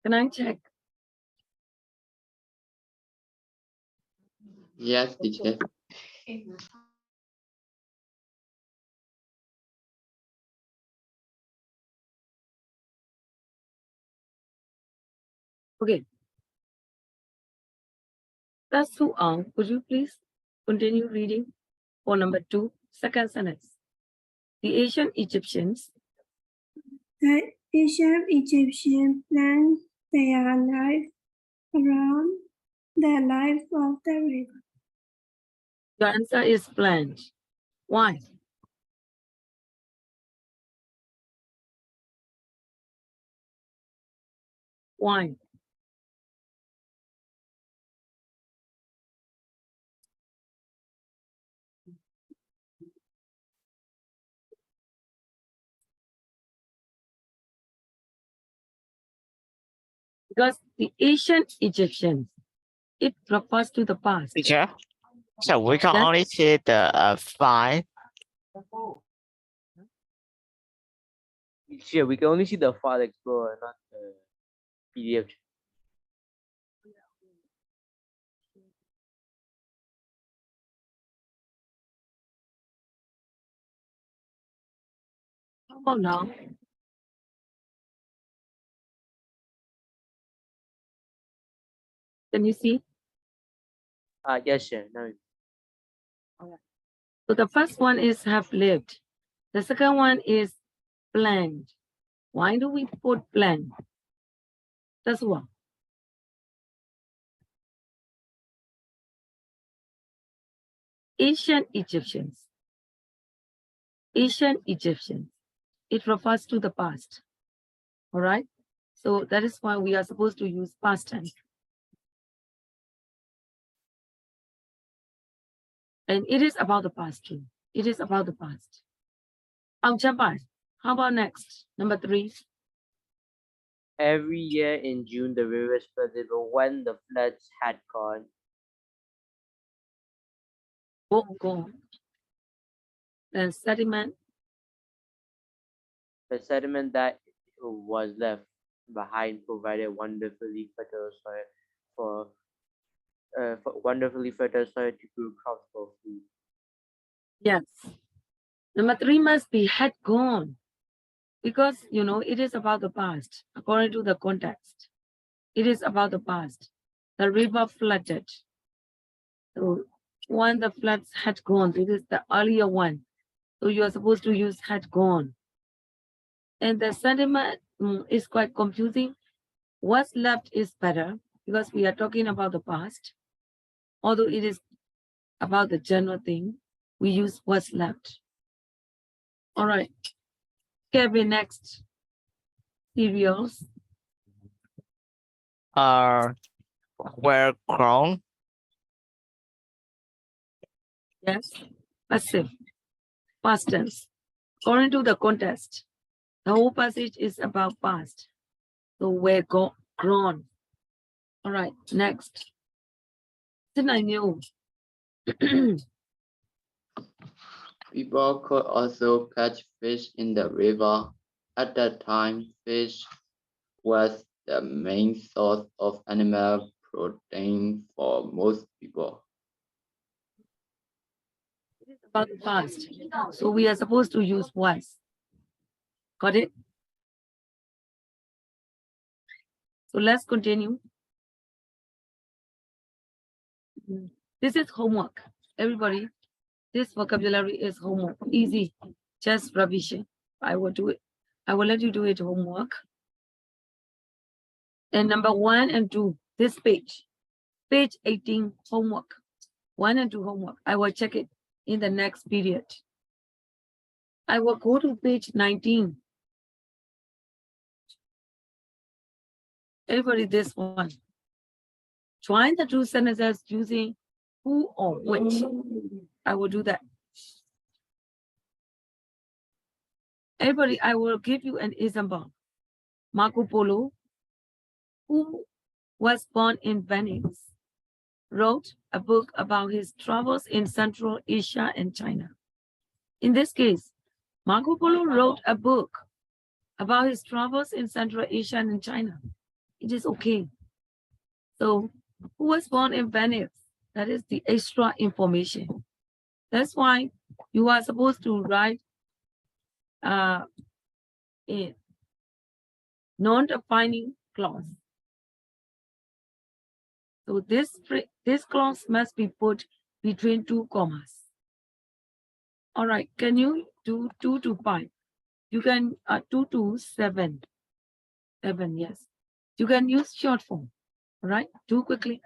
Can I check? Yes, teacher. Okay. That's Su Aung. Could you please continue reading for number 2, second sentence? The ancient Egyptians The ancient Egyptians planned their life around the life of the river. Your answer is planned. Why? Why? Because the ancient Egyptians, it refers to the past. Teacher, so we can Yes. only see the 5. Sure, we can only see the file explorer, not the PDF. How about now? Can you see? Yes, sure. No. So the first one is have lived. The second one is planned. Why do we put planned? That's one. Ancient Egyptians. Ancient Egyptians. It refers to the past. All right. So that is why we are supposed to use past tense. And it is about the past too. It is about the past. Jampai, how about next? Number 3. Every year in June, the rivers flooded, but when the floods had gone, Go. Then sediment. the sediment that was left behind provided wonderfully fertile soil to grow crops for food. Yes. Number 3 must be had gone. Because, it is about the past, according to the context. It is about the past. The river flooded. So when the floods had gone, this is the earlier one. So you are supposed to use had gone. And the sentiment is quite confusing. What's left is better because we are talking about the past. Although it is about the general thing, we use what's left. All right. Kevin, next. Cereals. Were grown. Yes. Passive. Past tense. According to the context, the whole passage is about past. So we're grown. All right, next. Then I knew. People could also catch fish in the river. At that time, fish was the main source of animal protein for most people. It is about the past. So we are supposed to use was. Got it? So let's continue. This is homework. Everybody, this vocabulary is homework. Easy, just revision. I will do it. I will let you do it homework. And number 1 and 2, this page 18, homework. 1 and 2 homework. I will check it in the next period. I will go to page 19. Everybody, this one. Join the two sentences using who or which. I will do that. Everybody, I will give you an example. Marco Polo, who was born in Venice, wrote a book about his travels in Central Asia and China. In this case, Marco Polo wrote a book about his travels in Central Asia and China. It is okay. So, who was born in Venice? That is the extra information. That's why you are supposed to write a non-defining clause. So this clause must be put between two commas. All right, can you do 2 to 5? You can 2 to 7. 7, yes. You can use short form. All right, do quickly.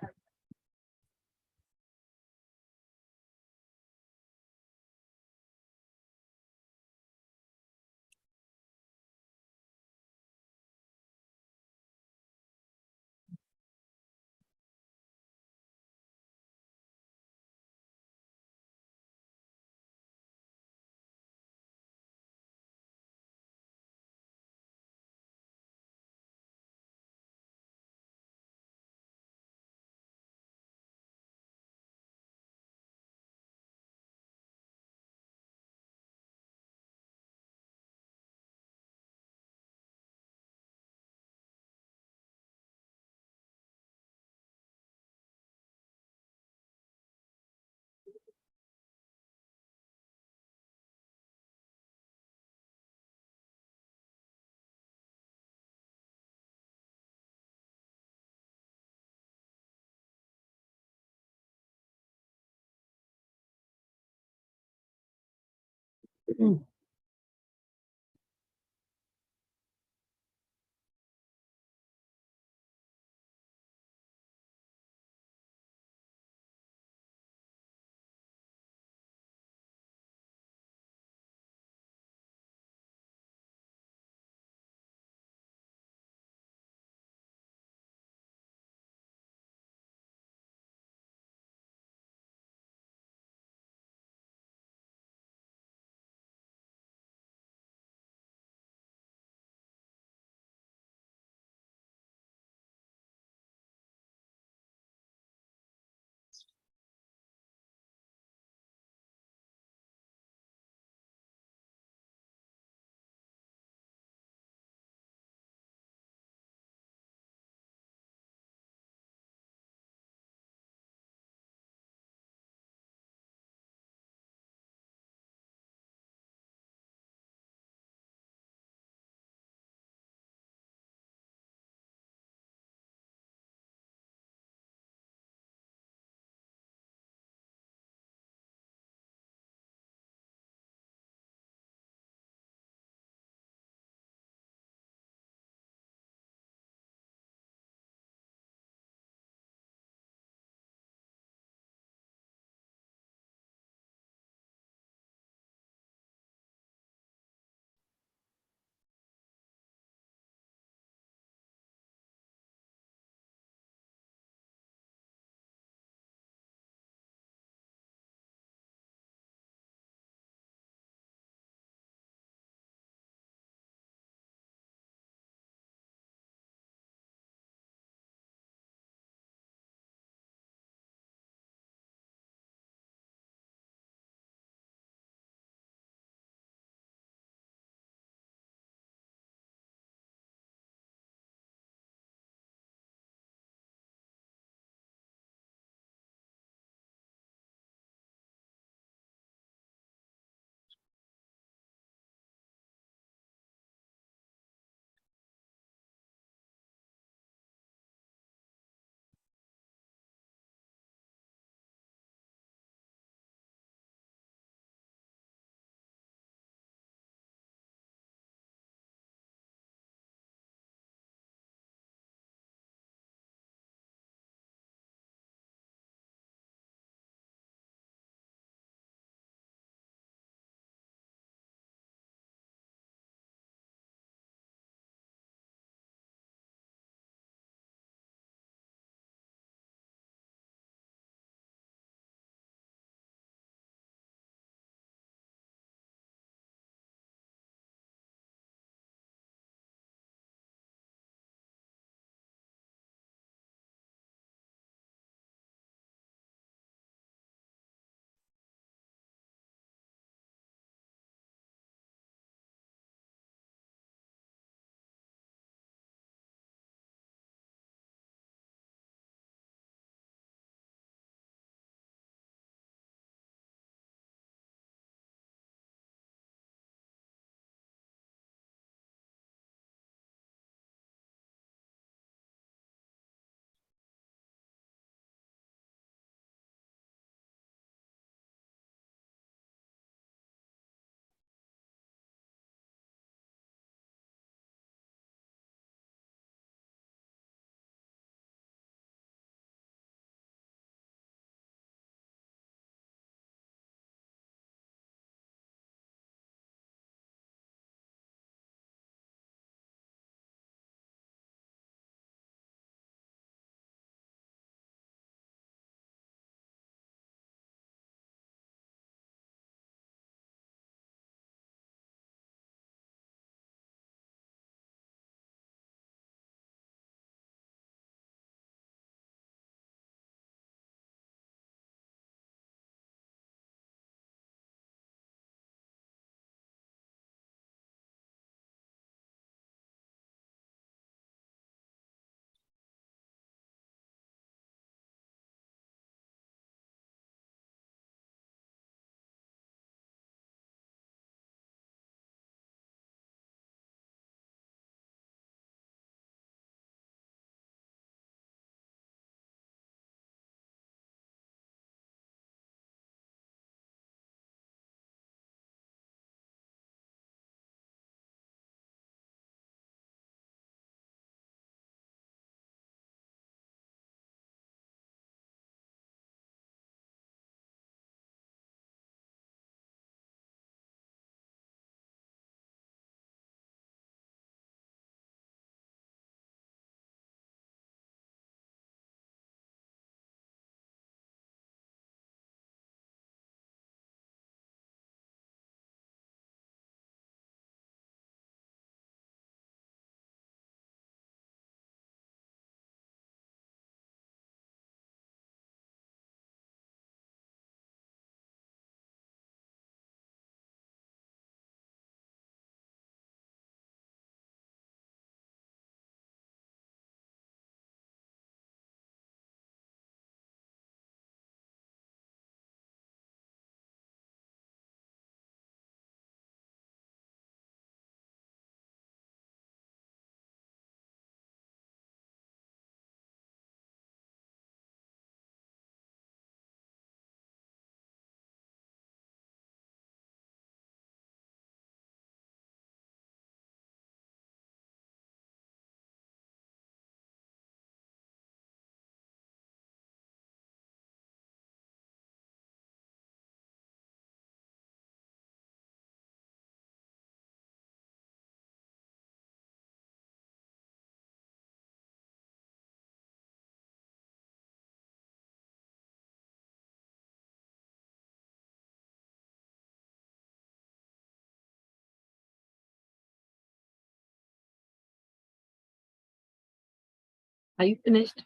Are you finished?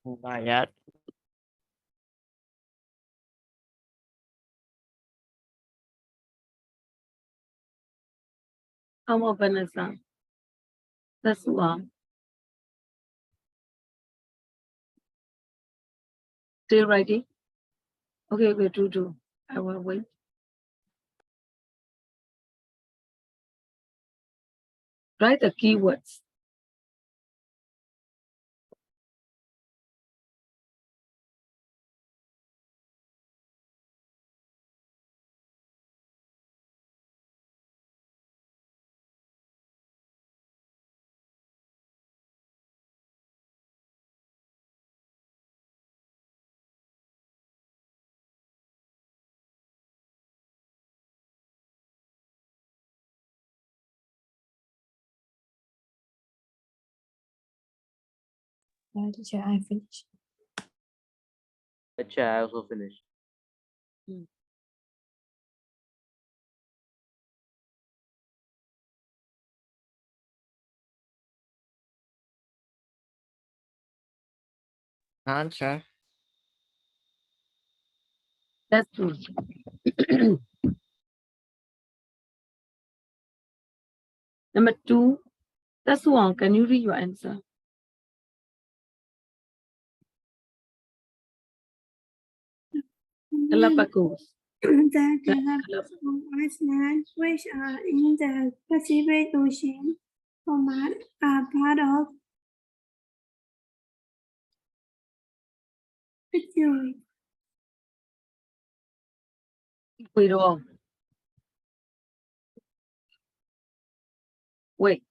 Not yet. How about Vanessa? That's one. Still writing? Okay, do. I will wait. Write the keywords. Teacher, I finished. Teacher, I also finished. Answer. That's true. Number 2. That's one. Can you read your answer? Galapagos. The Galapagos Islands, which are in the Pacific Ocean, are part of Ecuador. Ecuador. Wait.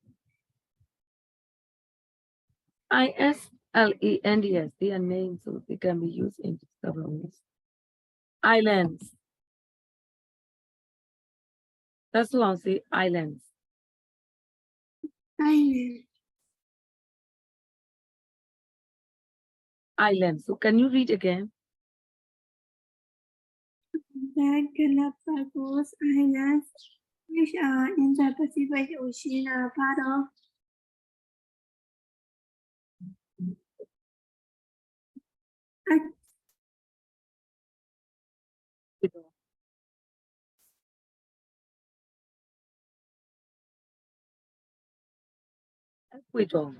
ISLANDS. They are names, so they can be used in several ways. Islands. That's one. Say islands. Island. Islands. So can you read again? The Galapagos Islands, which are in the Pacific Ocean, are part of Ecuador. Ecuador.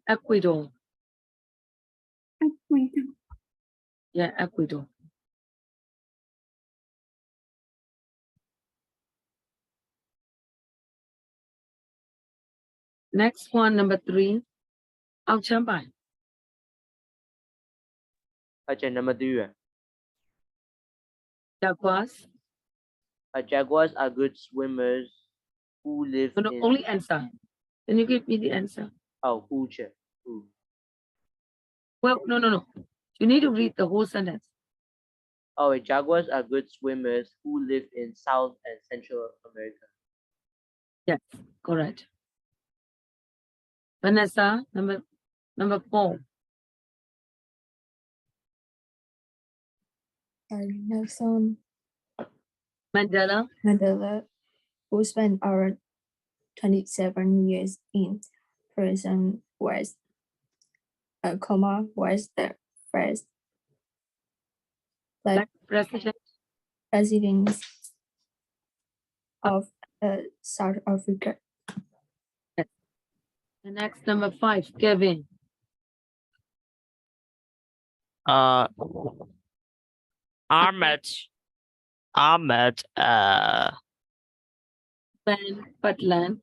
Ecuador. Yeah, Ecuador. Next one, number 3. Ao Chambai. Teacher, number 2. Jaguars. Jaguars are good swimmers who live No, in. only answer. Can you give me the answer? Oh, who, Chair? Who? Well, no. You need to read the whole sentence. Oh, jaguars are good swimmers who live in South and Central America. Yes, correct. Vanessa, number 4. Nelson Mandela. Mandela, who spent around 27 years in prison, was the first Black president. president of South Africa. The next, number 5, Kevin. Ahmed, Ben Putland.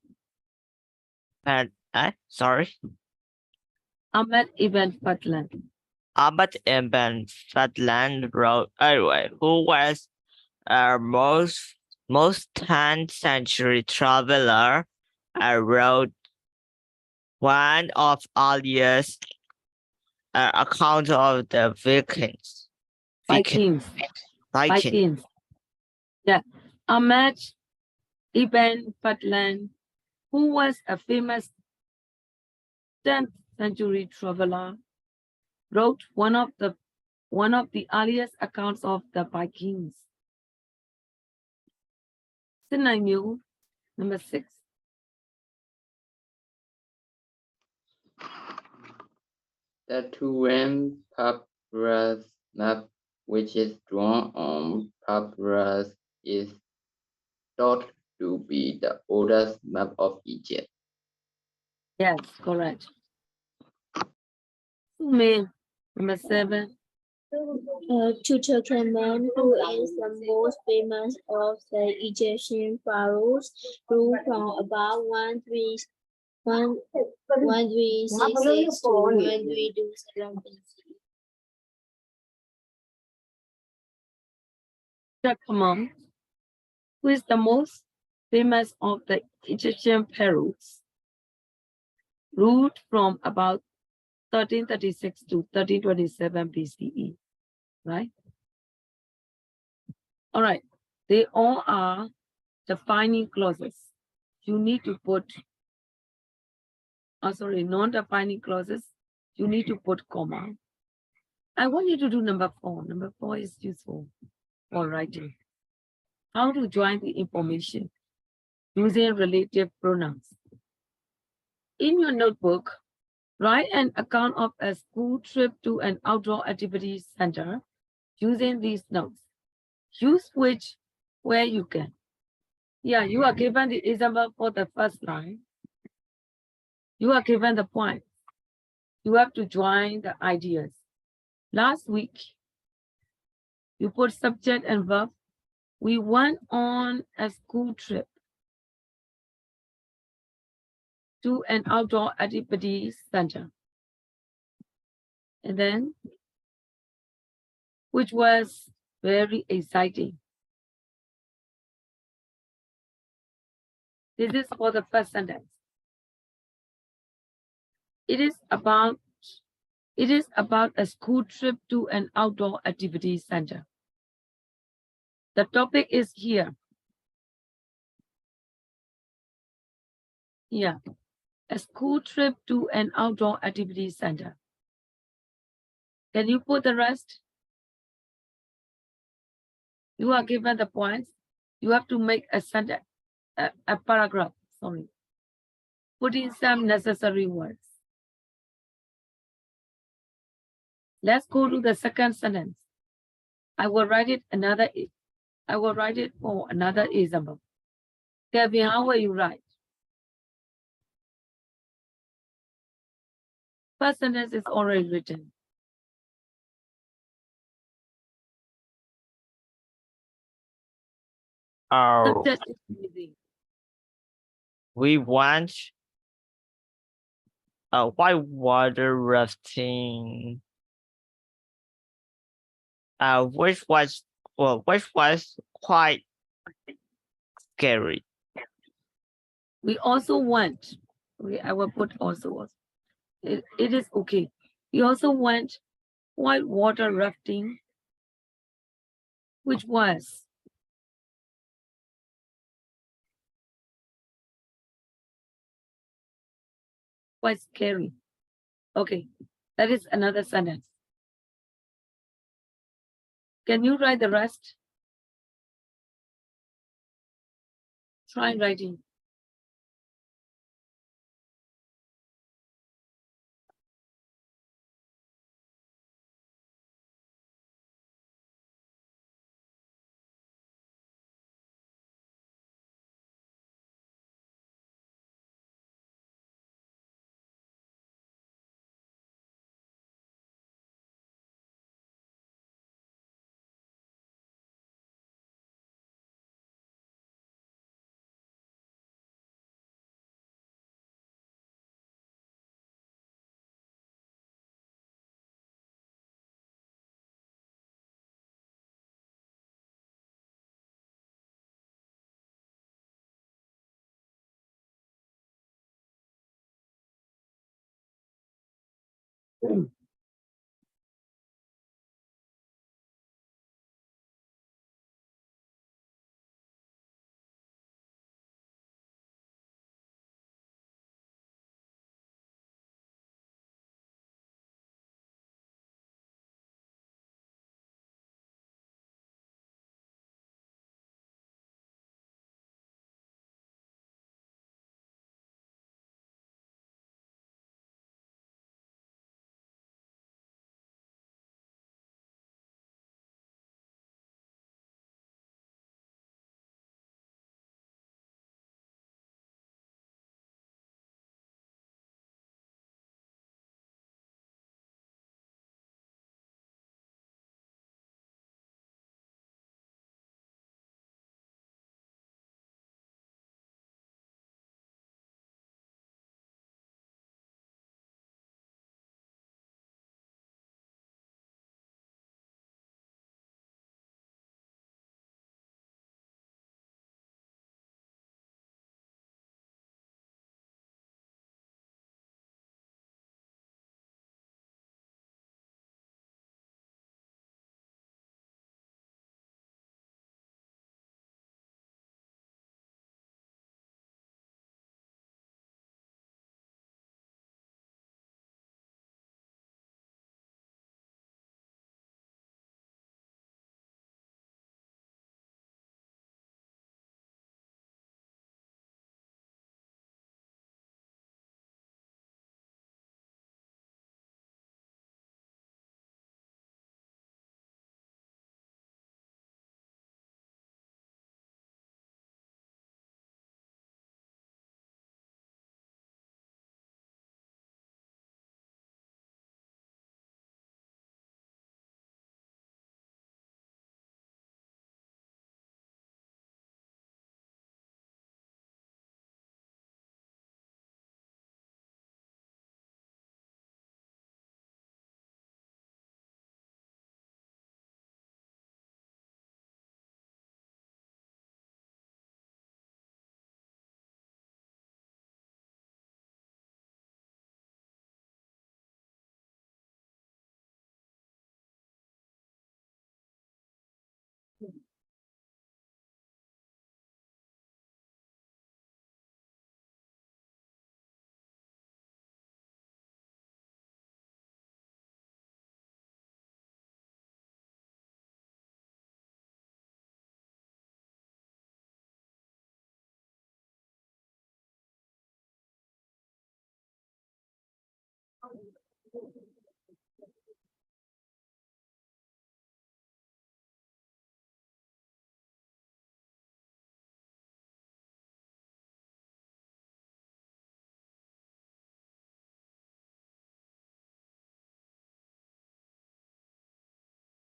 sorry. Ahmed Ibn Putland. Ahmed Ibn Fadlan wrote, who was a most 10th century traveler, wrote one of earliest accounts of the Vikings. Vikings. Yeah. Ahmed Ibn Putland, who was a famous 10th century traveler, wrote one of the earliest accounts of the Vikings. Number 6. The Turan papyrus map, which is drawn on papyrus, is thought to be the oldest map of Egypt. Yes, correct. Sume, number 7. Tutankhamun, who is the most famous of the Egyptian pharaohs, ruled from about 1366 to 1327 BC. Tutankhamun, who is the most famous of the Egyptian pharaohs, ruled from about 1336 to 1327 BCE, right? All right, they all are defining clauses. You need to put, non-defining clauses, you need to put comma. I want you to do number 4. Number 4 is useful for writing. How to join the information using relative pronouns. In your notebook, write an account of a school trip to an outdoor activity center using these notes. Use which where you can. Yeah, you are given the example for the first line. You are given the points. You have to join the ideas. Last week, you put subject and verb. We went on a school trip to an outdoor activity center. And then, which was very exciting. This is for the first sentence. It is about a school trip to an outdoor activity center. The topic is here. Yeah, a school trip to an outdoor activity center. Can you put the rest? You are given the points. You have to make a sentence, a paragraph, sorry. Put in some necessary words. Let's go to the second sentence. I will write it for another example. Kevin, how will you write? First sentence is already written. Subject is missing. We want a whitewater rafting, which was quite scary. We also went. Okay, I will put also. It is okay. We also went whitewater rafting, which was quite scary. Okay, that is another sentence. Can you write the rest? Try writing.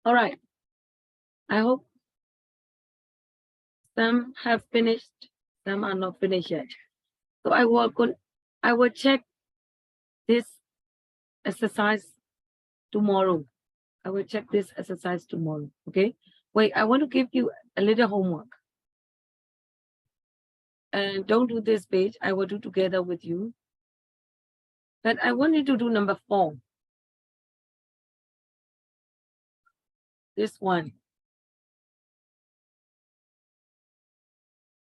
All right. I hope some have finished, some are not finished yet. So I will check this exercise tomorrow. I will check this exercise tomorrow. Okay. Wait, I want to give you a little homework. And don't do this page. I will do together with you. But I want you to do number 4. This one.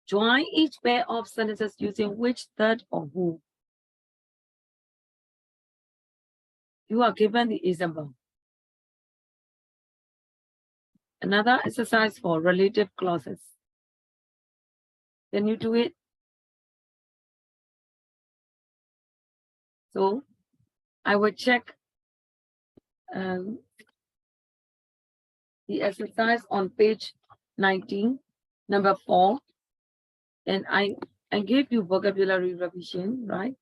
Join each pair of sentences using which, that, or who. You are given the example. Another exercise for relative clauses. Can you do it? So I will check the exercise on page 19, number 4. And I gave you vocabulary revision, right?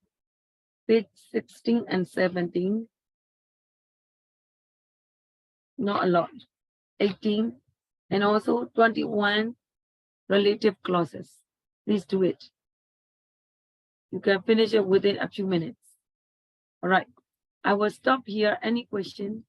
Page 16 and 17. Not a lot. 18 and also 21 relative clauses. Please do it. You can finish it within a few minutes. All right. I will stop here. Any question?